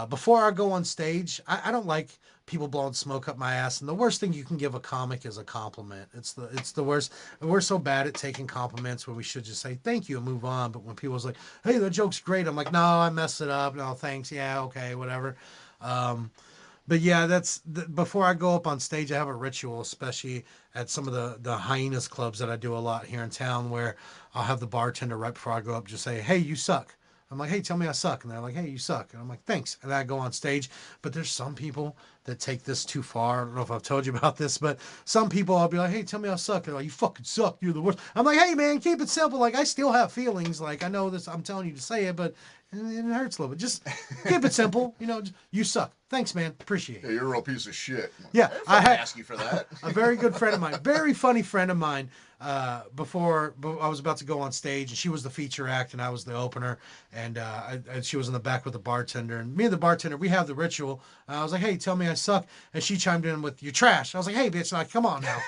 Before I go on stage, I don't like people blowing smoke up my ass. And the worst thing you can give a comic is a compliment. It's the worst. And we're so bad at taking compliments when we should just say thank you and move on. But when people's like, "Hey, that joke's great," I'm like, "No, I messed it up. No, thanks. Yeah, okay, whatever." But yeah, before I go up on stage, I have a ritual, especially at some of the hyenas clubs that I do a lot here in town, where I'll have the bartender right before I go up just say, "Hey, you suck." I'm like, "Hey, tell me I suck," and they're like, "Hey, you suck," and I'm like, "Thanks," and I go on stage. But there's some people that take this too far. I don't know if I've told you about this, but some people I'll be like, "Hey, tell me I suck," they're like, "You fucking suck. You're the worst." I'm like, "Hey, man, keep it simple. Like, I still have feelings. Like, I know this. I'm telling you to say it, but it hurts a little bit. Just keep it simple. You know, you suck. Thanks, man. Appreciate it." Yeah, you're a real piece of shit. Yeah, I didn't ask you for that. a very good friend of mine, very funny friend of mine. Before I was about to go on stage, and she was the feature act, and I was the opener, and she was in the back with the bartender, and me and the bartender, we have the ritual. I was like, "Hey, tell me I suck," and she chimed in with, "You trash." I was like, "Hey, bitch, like, come on now."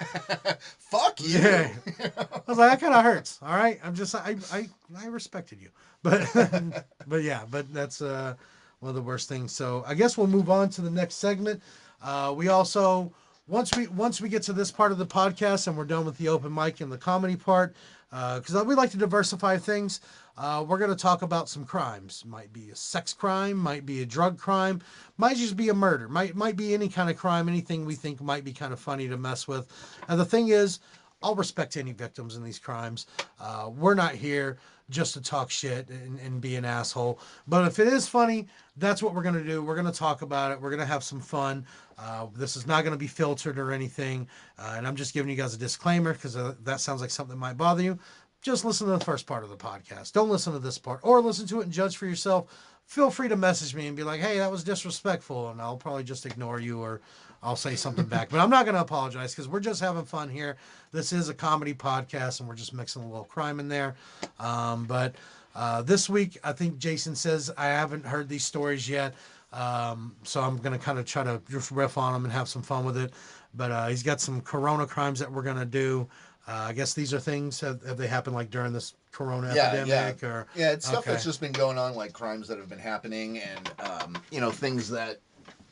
Fuck you. Yeah. I was like, that kind of hurts. All right, I respected you, but but that's one of the worst things. So I guess we'll move on to the next segment. We also once we get to this part of the podcast and we're done with the open mic and the comedy part, because we like to diversify things. We're going to talk about some crimes. Might be a sex crime, might be a drug crime, might just be a murder, might be any kind of crime, anything we think might be kind of funny to mess with. And the thing is, I'll respect any victims in these crimes. We're not here just to talk shit and be an asshole. But if it is funny, that's what we're going to do. We're going to talk about it. We're going to have some fun. This is not going to be filtered or anything. And I'm just giving you guys a disclaimer because that sounds like something that might bother you. Just listen to the first part of the podcast. Don't listen to this part, or listen to it and judge for yourself. Feel free to message me and be like, "Hey, that was disrespectful," and I'll probably just ignore you, or I'll say something back. But I'm not going to apologize because we're just having fun here. This is a comedy podcast, and we're just mixing a little crime in there. But this week, I think Jason says I haven't heard these stories yet. So I'm going to kind of try to just riff on them and have some fun with it. But he's got some Corona crimes that we're going to do. I guess these are things, have they happened like during this Corona epidemic? Or it's stuff that's just been going on, like crimes that have been happening, and things that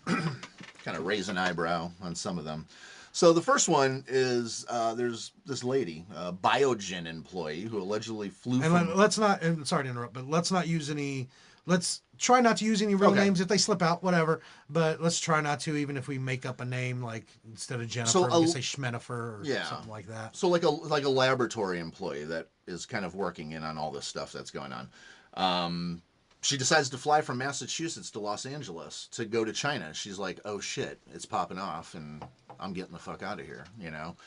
kind of raise an eyebrow on some of them. So the first one is there's this lady, a Biogen employee, who allegedly flew from... Let's not, and sorry to interrupt, but let's not use any... Let's try not to use any real names. If they slip out, whatever. But let's try not to, even if we make up a name, like instead of Jennifer, we can say Schmenifer or something like that. So like a laboratory employee that is kind of working in on all this stuff that's going on. She decides to fly from Massachusetts to Los Angeles to go to China. She's like, "Oh shit, it's popping off, and I'm getting the fuck out of here," you know.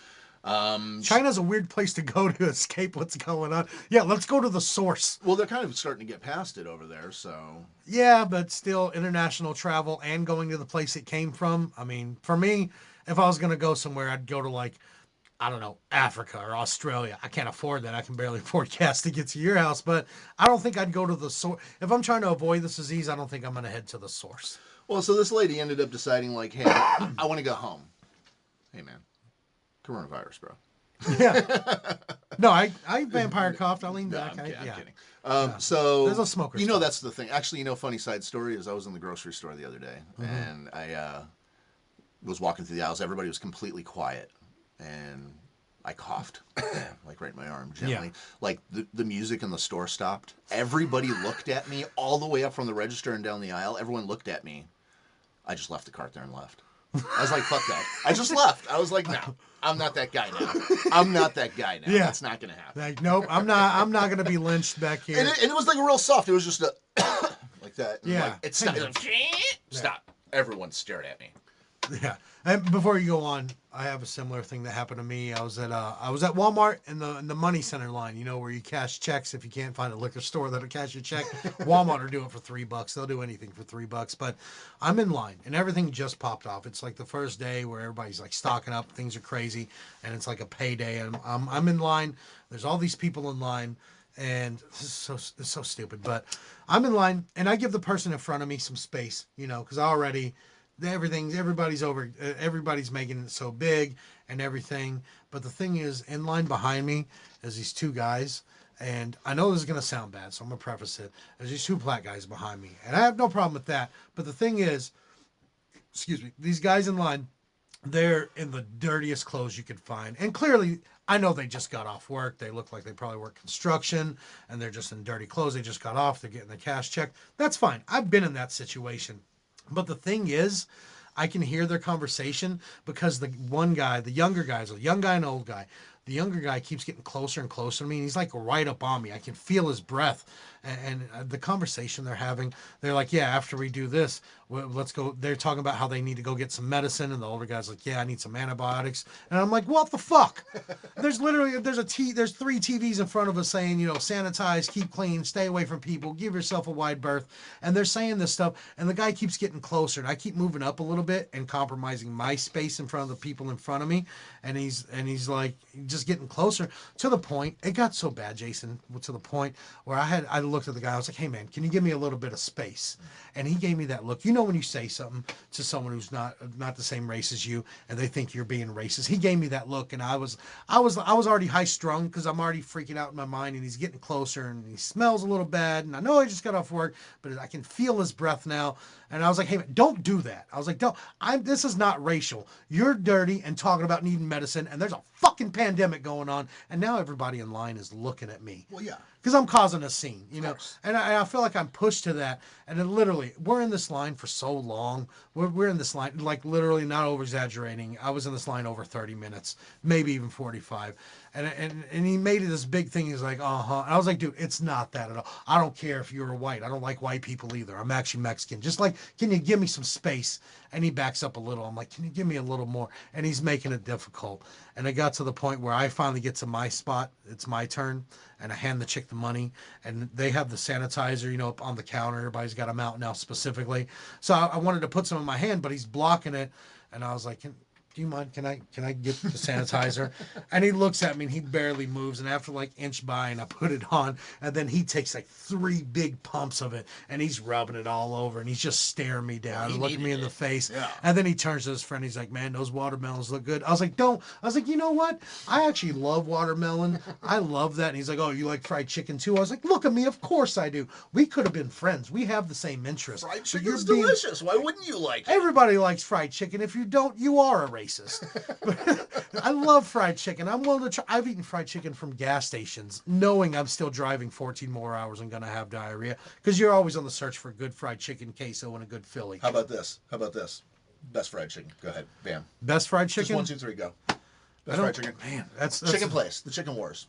China's a weird place to go to escape what's going on. Yeah, let's go to the source. Well, they're kind of starting to get past it over there, so... Yeah, but still, international travel and going to the place it came from. I mean, for me, if I was going to go somewhere, I'd go to, like, I don't know, Africa or Australia. I can't afford that. I can barely afford gas to get to your house, but I don't think I'd go to the source. If I'm trying to avoid this disease, I don't think I'm going to head to the source. Well, so this lady ended up deciding, like, "Hey, I want to go home." Hey, man. Coronavirus, bro. Yeah. No, I vampire coughed. I leaned back. I'm kidding. So there's a smoker. That's the thing. Actually, funny side story is I was in the grocery store the other day, and I was walking through the aisles. Everybody was completely quiet, and I coughed, like right in my arm, gently. Yeah. Like the music in the store stopped. Everybody looked at me all the way up from the register and down the aisle. Everyone looked at me. I just left the cart there and left. I was like, "Fuck that." I just left. I was like, "No, I'm not that guy now. I'm not that guy now. Yeah. That's not going to happen." Like, nope, I'm not going to be lynched back here. And it was like a real soft. It was just a like that. Yeah. Like, it stopped. Stop. Everyone stared at me. Yeah. And before you go on, I have a similar thing that happened to me. I was at Walmart in the money center line, where you cash checks if you can't find a liquor store that'll cash your check. Walmart will do it for $3. They'll do anything for $3. But I'm in line and everything just popped off. It's like the first day where everybody's like stocking up, things are crazy, and it's like a payday. And I'm in line. There's all these people in line. And this is so stupid, but I'm in line and I give the person in front of me some space, because I already everybody's making it so big and everything. But the thing is, in line behind me is these two guys. And I know this is going to sound bad, so I'm going to preface it. There's these two black guys behind me. And I have no problem with that. But the thing is, excuse me, these guys in line, they're in the dirtiest clothes you could find. And clearly, I know they just got off work. They look like they probably work construction, and they're just in dirty clothes. They just got off. They're getting their cash checked. That's fine. I've been in that situation. But the thing is, I can hear their conversation because the one guy, the younger guys, a young guy and an old guy, the younger guy keeps getting closer and closer to me. And he's like right up on me. I can feel his breath. And the conversation they're having, they're like, yeah, after we do this, let's go. They're talking about how they need to go get some medicine. And the older guy's like, yeah, I need some antibiotics. And I'm like, what the fuck? There's three TVs in front of us saying, sanitize, keep clean, stay away from people, give yourself a wide berth. And they're saying this stuff. And the guy keeps getting closer. And I keep moving up a little bit and compromising my space in front of the people in front of me. And he's like, just getting closer to the point. It got so bad, Jason, to the point where I looked at the guy. I was like, hey man, can you give me a little bit of space? And he gave me that look. When you say something to someone who's not the same race as you and they think you're being racist. He gave me that look, and I was already high strung because I'm already freaking out in my mind, and he's getting closer and he smells a little bad, and I know I just got off work, but I can feel his breath now. And I was like, hey man, don't do that. I was like, this is not racial. You're dirty and talking about needing medicine, and there's a fucking pandemic going on, and now everybody in line is looking at me. Well, yeah. Because I'm causing a scene, and I feel like I'm pushed to that. And then literally, we're in this line for so long. We're in this line, like literally not over exaggerating. I was in this line over 30 minutes, maybe even 45. And he made it this big thing. He's like, uh-huh. And I was like, dude, it's not that at all. I don't care if you're white. I don't like white people either. I'm actually Mexican. Just like, can you give me some space? And he backs up a little. I'm like, can you give me a little more? And he's making it difficult. And it got to the point where I finally get to my spot. It's my turn. And I hand the chick the money. And they have the sanitizer, up on the counter. Everybody's got them out now specifically. So I wanted to put some in my hand, but he's blocking it. And I was like, do you mind? Can I get the sanitizer? And he looks at me and he barely moves. And after like inch by, and I put it on, and then he takes like 3 big pumps of it and he's rubbing it all over and he's just staring me down and looking me in the face. Yeah. And then he turns to his friend. He's like, man, those watermelons look good. I was like, you know what? I actually love watermelon. I love that. And he's like, oh, you like fried chicken too? I was like, look at me. Of course I do. We could have been friends. We have the same interests. Fried chicken's delicious. Why wouldn't you like it? Everybody likes fried chicken. If you don't, you are a racist. I love fried chicken. I'm willing to try. I've eaten fried chicken from gas stations, knowing I'm still driving 14 more hours and going to have diarrhea, because you're always on the search for good fried chicken, queso, and a good Philly. How about this? Best fried chicken. Go ahead. Bam. Best fried chicken? Just 1, 2, 3, go. Best fried chicken. Man, that's Chicken place. The Chicken Wars.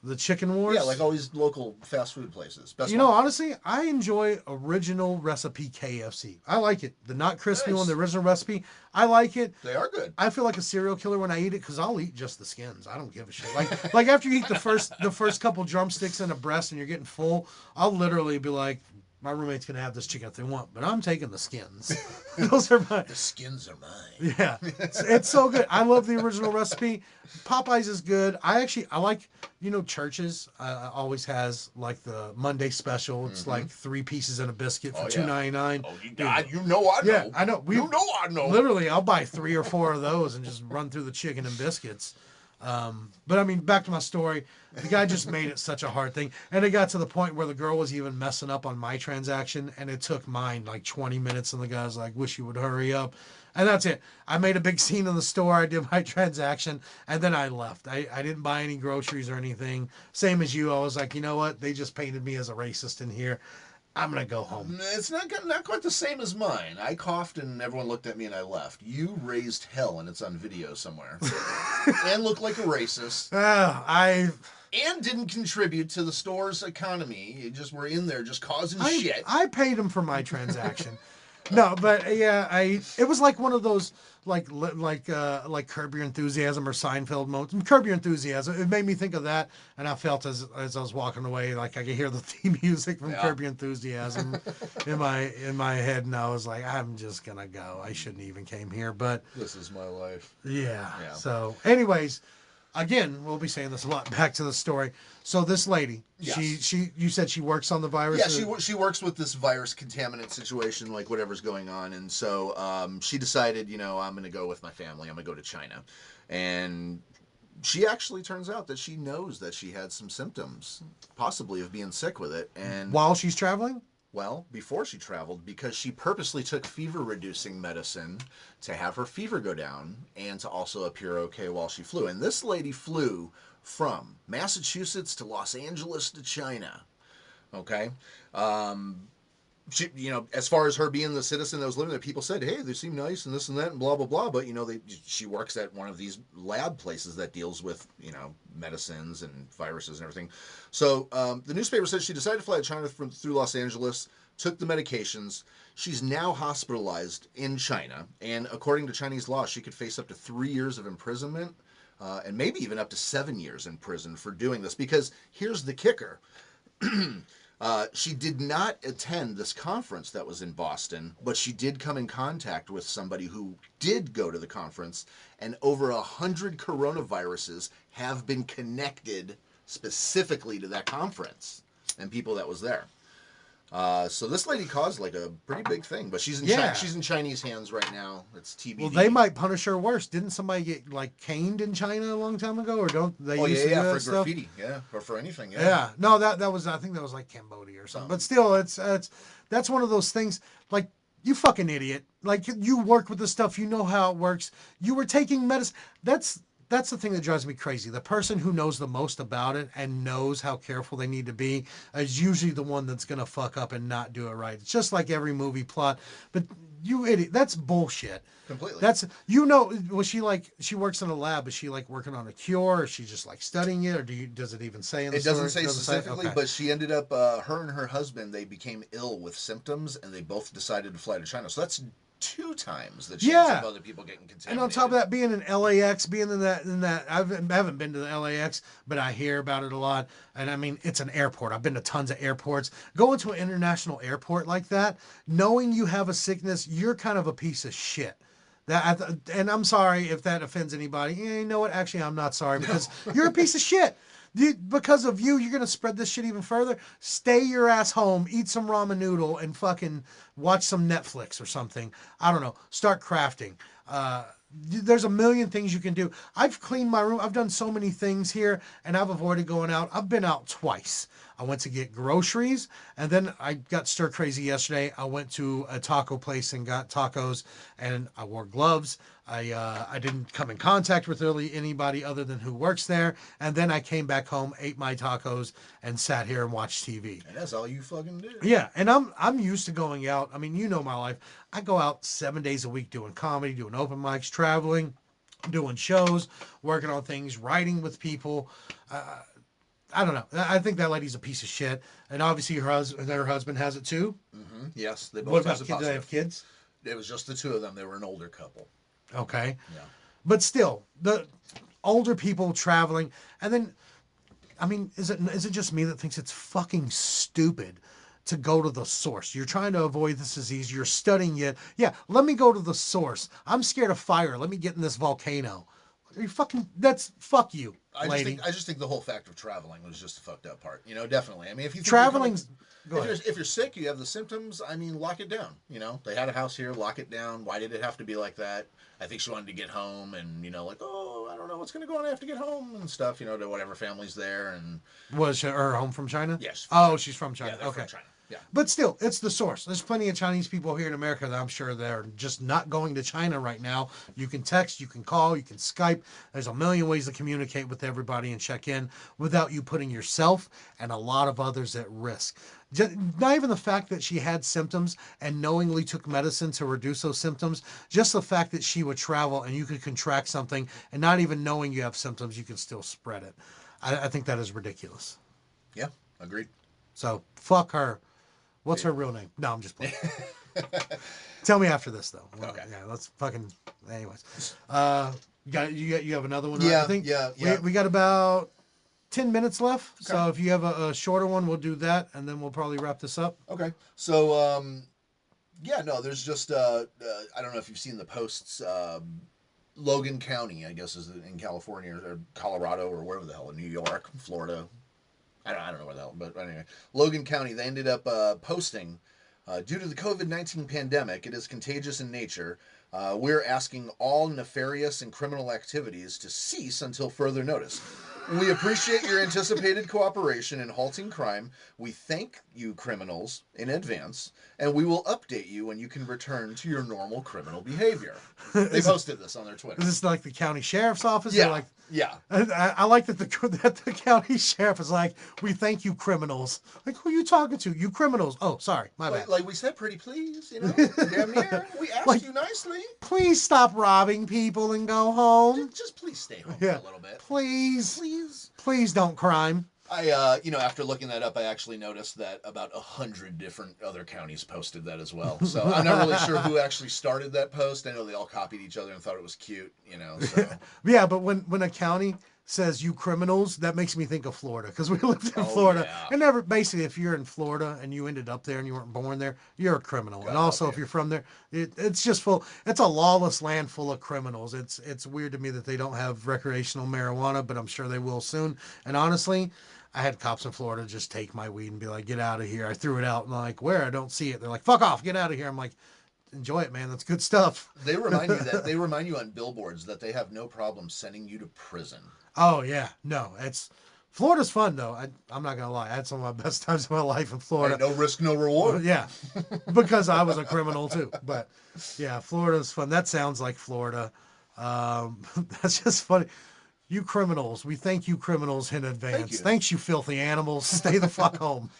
The Chicken Wars? Yeah, like all these local fast food places. Best honestly, I enjoy original recipe KFC. I like it. The not crispy one, the original recipe. I like it. They are good. I feel like a serial killer when I eat it because I'll eat just the skins. I don't give a shit. Like after you eat the first couple drumsticks and a breast and you're getting full, I'll literally be like, my roommate's going to have this chicken if they want, but I'm taking the skins. Those are mine. The skins are mine. Yeah. It's so good. I love the original recipe. Popeyes is good. I like, Church's always has like the Monday special. It's like 3 pieces and a biscuit for $2.99. Oh, you know I know. Yeah, I know. I know. Literally, I'll buy 3 or 4 of those and just run through the chicken and biscuits. But I mean, back to my story, the guy just made it such a hard thing. And it got to the point where the girl was even messing up on my transaction, and it took mine like 20 minutes. And the guy's like, wish you would hurry up. And that's it. I made a big scene in the store. I did my transaction, and then I left. I didn't buy any groceries or anything. Same as you. I was like, you know what? They just painted me as a racist in here. I'm going to go home. It's not quite the same as mine. I coughed and everyone looked at me and I left. You raised hell and it's on video somewhere. And looked like a racist. And didn't contribute to the store's economy. You just were in there just causing shit. I paid him for my transaction. No, but yeah, it was like one of those like Curb Your Enthusiasm or Seinfeld moments. Curb Your Enthusiasm. It made me think of that, and I felt as I was walking away, like I could hear the theme music from Curb Your Enthusiasm in my head, and I was like, I'm just gonna go. I shouldn't even came here, but this is my life. Yeah. So, anyways, again, we'll be saying this a lot. Back to the story. So this lady, Yes. you said she works on the virus. Yeah, she works with this virus contaminant situation, like whatever's going on, and so she decided, I'm going to go with my family. I'm going to go to China, and she actually turns out that she knows that she had some symptoms, possibly of being sick with it, and while she's traveling. well, before she traveled, because she purposely took fever-reducing medicine to have her fever go down and to also appear okay while she flew. And this lady flew from Massachusetts to Los Angeles to China. Okay, she, as far as her being the citizen that was living there, people said, "Hey, they seem nice and this and that and blah blah blah." But she works at one of these lab places that deals with medicines and viruses and everything. So the newspaper said she decided to fly to China through Los Angeles, took the medications. She's now hospitalized in China, and according to Chinese law, she could face up to 3 years of imprisonment. And maybe even up to 7 years in prison for doing this. Because here's the kicker. She did not attend this conference that was in Boston, but she did come in contact with somebody who did go to the conference, and over 100 coronaviruses have been connected specifically to that conference and people that was there. So this lady caused like a pretty big thing, but she's in she's in Chinese hands right now. It's TBD. Well, they might punish her worse. Didn't somebody get like caned in China a long time ago, or don't they? Used to do that for stuff? graffiti, or for anything, Yeah, no, that was, I think that was like Cambodia or something. But still, it's that's one of those things. Like, you fucking idiot. Like, you work with the stuff, you know how it works. You were taking medicine. That's the thing that drives me crazy. The person who knows the most about it and knows how careful they need to be is usually the one that's going to fuck up and not do it right. It's just like every movie plot. But you idiot, that's bullshit. Completely. That's, was she she works in a lab, is she like working on a cure, or is she just like studying it, or does it even say in the story? It doesn't say specifically, okay. But she ended up, her and her husband, they became ill with symptoms, and they both decided to fly to China. So that's 2 times the chance of other people getting contaminated. And on top of that, being in LAX, being in that, I haven't been to the LAX, but I hear about it a lot. And I mean, it's an airport. I've been to tons of airports. Going to an international airport like that, knowing you have a sickness, you're kind of a piece of shit. And I'm sorry if that offends anybody. You know what? Actually, I'm not sorry, because you're a piece of shit. Because of you, you're going to spread this shit even further. Stay your ass home, eat some ramen noodle, and fucking watch some Netflix or something. I don't know. Start crafting. There's a million things you can do. I've cleaned my room. I've done so many things here, and I've avoided going out. I've been out twice. I went to get groceries, and then I got stir crazy yesterday. I went to a taco place and got tacos, and I wore gloves. I didn't come in contact with really anybody other than who works there, and then I came back home, ate my tacos, and sat here and watched TV. And that's all you fucking do. Yeah, and I'm used to going out. I mean, you know my life. I go out 7 days a week doing comedy, doing open mics, traveling, doing shows, working on things, writing with people. I don't know. I think that lady's a piece of shit, and obviously her husband has it too. Mm-hmm. Yes, they both. What about kids? Do they have kids? It was just the 2 of them. They were an older couple. Okay. Yeah. But still, the older people traveling, and then, I mean, is it just me that thinks it's fucking stupid to go to the source? You're trying to avoid this disease. You're studying it. Yeah, let me go to the source. I'm scared of fire. Let me get in this volcano. Are you fucking? Fuck you, lady. I just think the whole fact of traveling was just the fucked up part. Definitely. I mean, if you if you're sick, you have the symptoms. I mean, lock it down. They had a house here. Lock it down. Why did it have to be like that? I think she wanted to get home, and I don't know what's going to go on. I have to get home and stuff. To whatever family's there. And was her home from China? Yes. She's from China. Yeah, okay. From China. Yeah. But still, it's the source. There's plenty of Chinese people here in America that I'm sure they're just not going to China right now. You can text, you can call, you can Skype. There's a million ways to communicate with everybody and check in without you putting yourself and a lot of others at risk. Not even the fact that she had symptoms and knowingly took medicine to reduce those symptoms, just the fact that she would travel and you could contract something and not even knowing you have symptoms, you can still spread it. I think that is ridiculous. Yeah, agreed. So, fuck her. What's her real name? No, I'm just playing. Tell me after this, though. Okay. Yeah, let's fucking... Anyways. You have another one? Yeah, I think? yeah. We got about 10 minutes left. Okay. So if you have a shorter one, we'll do that, and then we'll probably wrap this up. Okay. So, there's just... I don't know if you've seen the posts Logan County, I guess, is in California or Colorado or wherever the hell, New York, Florida. I don't know where the hell, but anyway, Logan County, they ended up posting, due to the COVID-19 pandemic, it is contagious in nature. We're asking all nefarious and criminal activities to cease until further notice. We appreciate your anticipated cooperation in halting crime. We thank you, criminals, in advance, and we will update you when you can return to your normal criminal behavior. They posted this on their Twitter. Is this like the county sheriff's office? Yeah, Like, yeah. I like that the county sheriff is like, we thank you, criminals. Like, who are you talking to? You criminals. Oh, sorry, my bad. Like we said, pretty please, you know, damn near. We asked you nicely. Please stop robbing people and go home. Just please stay home for a little bit. Please. Please don't crime. I, after looking that up, I actually noticed that about 100 different other counties posted that as well. So I'm not really sure who actually started that post. I know they all copied each other and thought it was cute, you know. So. Yeah, but when a county says you criminals, that makes me think of Florida, because we lived in Florida. Yeah. And basically, if you're in Florida and you ended up there and you weren't born there, you're a criminal. And also, if you're from there, it's just full. It's a lawless land full of criminals. It's weird to me that they don't have recreational marijuana, but I'm sure they will soon. And honestly, I had cops in Florida just take my weed and be like, get out of here. I threw it out and like, where? I don't see it. They're like, fuck off, get out of here. I'm like, enjoy it, man. That's good stuff. They remind you on billboards that they have no problem sending you to prison. Oh yeah, no, Florida's fun though. I'm not gonna lie, I had some of my best times of my life in Florida. Hey, no risk, no reward. Yeah, because I was a criminal too. But yeah, Florida's fun. That sounds like Florida. That's just funny. You criminals, we thank you, criminals, in advance. Thanks, you filthy animals. Stay the fuck home.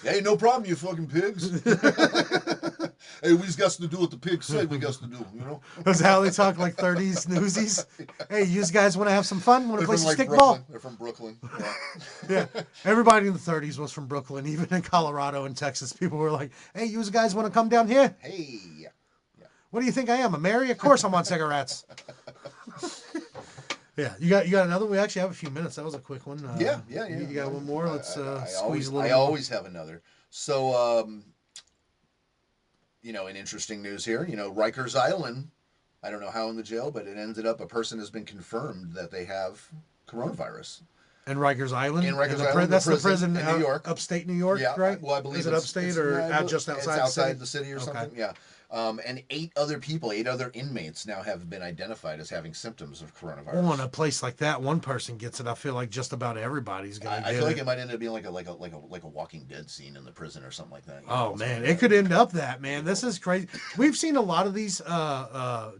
Hey, no problem, you fucking pigs. Hey, we just got to do what the pigs say we got to do, you know? That's how they talk, like 30s newsies. Hey, you guys want to have some fun? Want to play some stickball? They're from Brooklyn. Yeah. Everybody in the 30s was from Brooklyn. Even in Colorado and Texas, people were like, hey, you guys want to come down here? Hey. Yeah. What do you think I am, a Mary? Of course I'm on cigarettes. Yeah, you got another one? We actually have a few minutes. That was a quick one. Yeah. You got one more? Let's squeeze a little. I always have another. So, in interesting news here, Rikers Island, I don't know how in the jail, but it ended up a person has been confirmed that they have coronavirus. In Rikers Island? In Rikers Island, that's the prison in New York. Upstate New York, yeah, right? Well, I believe is it upstate or just outside? It's outside the city or something. Yeah. And 8 other inmates now have been identified as having symptoms of coronavirus. Well, in a place like that, one person gets it. I feel like just about everybody's gonna get it. I feel like it might end up being like a Walking Dead scene in the prison or something like that. Oh man, it could end up that, man. This is crazy. We've seen a lot of these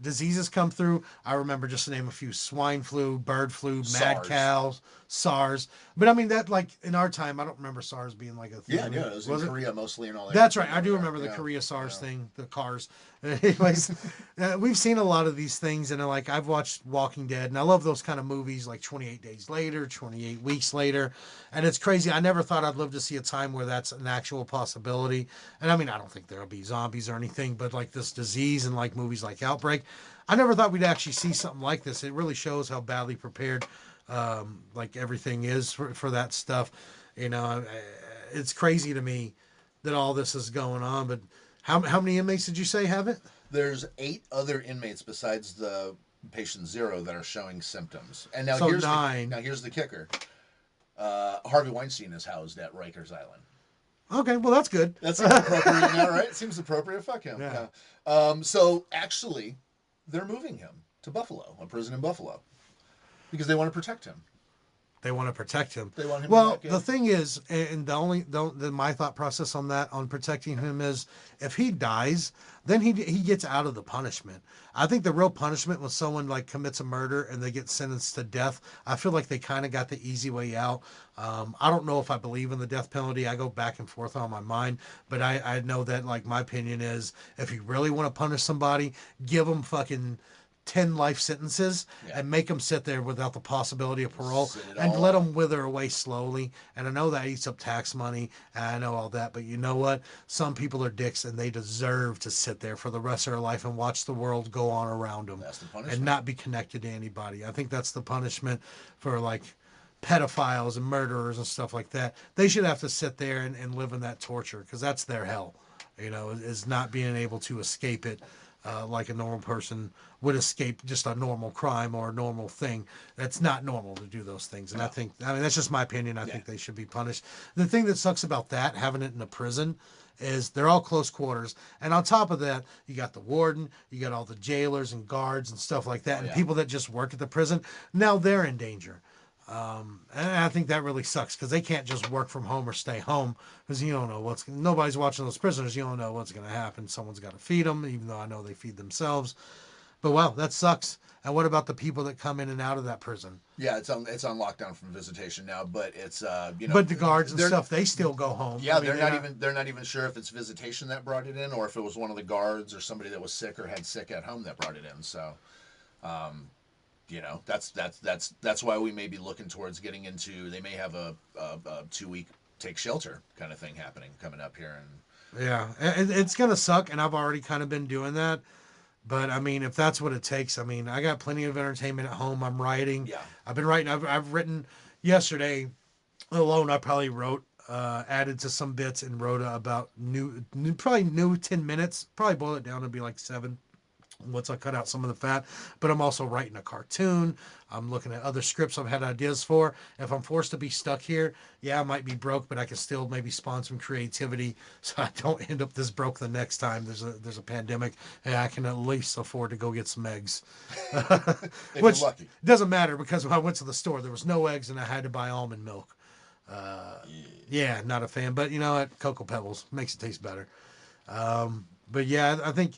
diseases come through. I remember, just to name a few: swine flu, bird flu, mad cows, SARS. But I mean, that, like, in our time, I don't remember SARS being like a thing. Yeah, it was in Korea mostly and all that. That's right. I do remember the Korea SARS thing, the cars. Anyways, we've seen a lot of these things, and like, I've watched Walking Dead, and I love those kind of movies, like 28 Days Later, 28 Weeks Later, and it's crazy. I never thought I'd live to see a time where that's an actual possibility. And I mean, I don't think there'll be zombies or anything, but like this disease and like movies like Outbreak, I never thought we'd actually see something like this. It really shows how badly prepared like everything is for that stuff. It's crazy to me that all this is going on. But how many inmates did you say have it? There's 8 other inmates besides the patient 0 that are showing symptoms. And now so here's the kicker. Harvey Weinstein is housed at Rikers Island. Okay, well, that's good. That seems appropriate now, right? It seems appropriate. Fuck him. Yeah. So actually, they're moving him to Buffalo, a prison in Buffalo, because they want to protect him. They want to protect him. They want him. Well, the thing is, and my thought process on protecting him is, if he dies, then he gets out of the punishment. I think the real punishment when someone like commits a murder and they get sentenced to death, I feel like they kind of got the easy way out. I don't know if I believe in the death penalty. I go back and forth on my mind, but I know that, like, my opinion is, if you really want to punish somebody, give them fucking 10 life sentences and make them sit there without the possibility of parole and let them wither away slowly. And I know that eats up tax money, and I know all that, but you know what? Some people are dicks, and they deserve to sit there for the rest of their life and watch the world go on around them and not be connected to anybody. I think that's the punishment for, like, pedophiles and murderers and stuff like that. They should have to sit there and live in that torture, because that's their hell, is not being able to escape it. like a normal person would escape just a normal crime or a normal thing. That's not normal to do those things. And No. I mean, that's just my opinion. I Yeah. think they should be punished. The thing that sucks about that, having it in a prison, is they're all close quarters. And on top of that, you got the warden, you got all the jailers and guards and stuff like that, and yeah. people that just work at the prison. Now they're in danger. And I think that really sucks because they can't just work from home or stay home because you don't know nobody's watching those prisoners. You don't know what's going to happen. Someone's got to feed them, even though I know they feed themselves. But wow, that sucks. And what about the people that come in and out of that prison? Yeah, it's on lockdown from visitation now, but it's But the guards and stuff, they still go home. Yeah, I mean, they're not even sure if it's visitation that brought it in or if it was one of the guards or somebody that was sick or had sick at home that brought it in. So, that's why we may be looking towards getting into. They may have a 2-week take shelter kind of thing coming up here, and yeah, it's gonna suck. And I've already kind of been doing that. But I mean, if that's what it takes, I mean, I got plenty of entertainment at home. I'm writing. Yeah. I've been writing. I've written yesterday alone. I probably wrote, added to some bits and wrote about probably new 10 minutes. Probably boil it down to be like 7. Once I cut out some of the fat, but I'm also writing a cartoon. I'm looking at other scripts I've had ideas for. If I'm forced to be stuck here, yeah, I might be broke, but I can still maybe spawn some creativity so I don't end up this broke the next time there's a pandemic, and I can at least afford to go get some eggs. Which you're lucky. Doesn't matter because when I went to the store, there was no eggs and I had to buy almond milk. Yeah, not a fan, but you know what? Cocoa Pebbles makes it taste better. But yeah, I think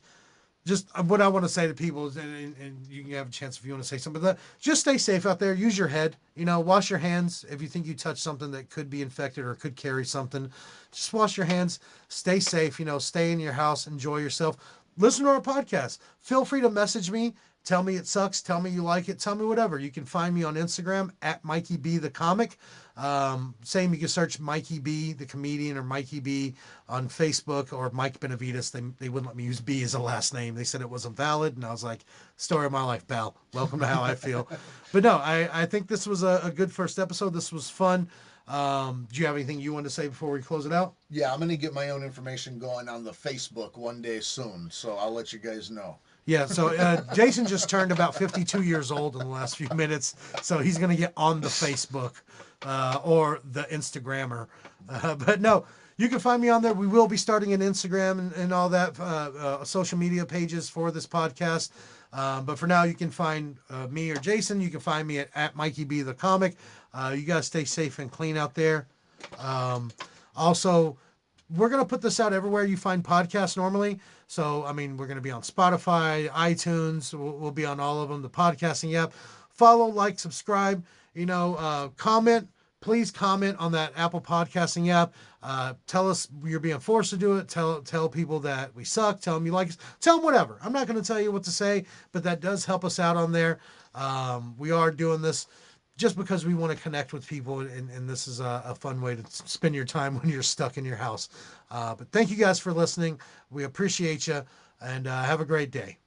just what I want to say to people is, and you can have a chance if you want to say something, but just stay safe out there. Use your head. Wash your hands. If you think you touch something that could be infected or could carry something, just wash your hands. Stay safe. Stay in your house. Enjoy yourself. Listen to our podcast. Feel free to message me. Tell me it sucks. Tell me you like it. Tell me whatever. You can find me on Instagram at Mikey B the Comic. Same, you can search Mikey B the Comedian or Mikey B on Facebook or Mike Benavides. They wouldn't let me use B as a last name. They said it wasn't valid, and I was like, story of my life, pal. Welcome to how I feel. But no, I think this was a good first episode. This was fun. Do you have anything you want to say before we close it out? Yeah, I'm going to get my own information going on the Facebook one day soon, so I'll let you guys know. Yeah, so Jason just turned about 52 years old in the last few minutes, so he's going to get on the Facebook or the Instagrammer. But no, you can find me on there. We will be starting an Instagram and all that social media pages for this podcast. But for now, you can find me or Jason. You can find me at Mikey B the Comic. You guys stay safe and clean out there. Also, we're going to put this out everywhere you find podcasts normally. So, I mean, we're going to be on Spotify, iTunes. We'll be on all of them, the podcasting app. Follow, like, subscribe, comment. Please comment on that Apple podcasting app. Tell us you're being forced to do it. Tell people that we suck. Tell them you like us. Tell them whatever. I'm not going to tell you what to say, but that does help us out on there. We are doing this just because we want to connect with people, and this is a fun way to spend your time when you're stuck in your house. But thank you guys for listening. We appreciate you, and have a great day.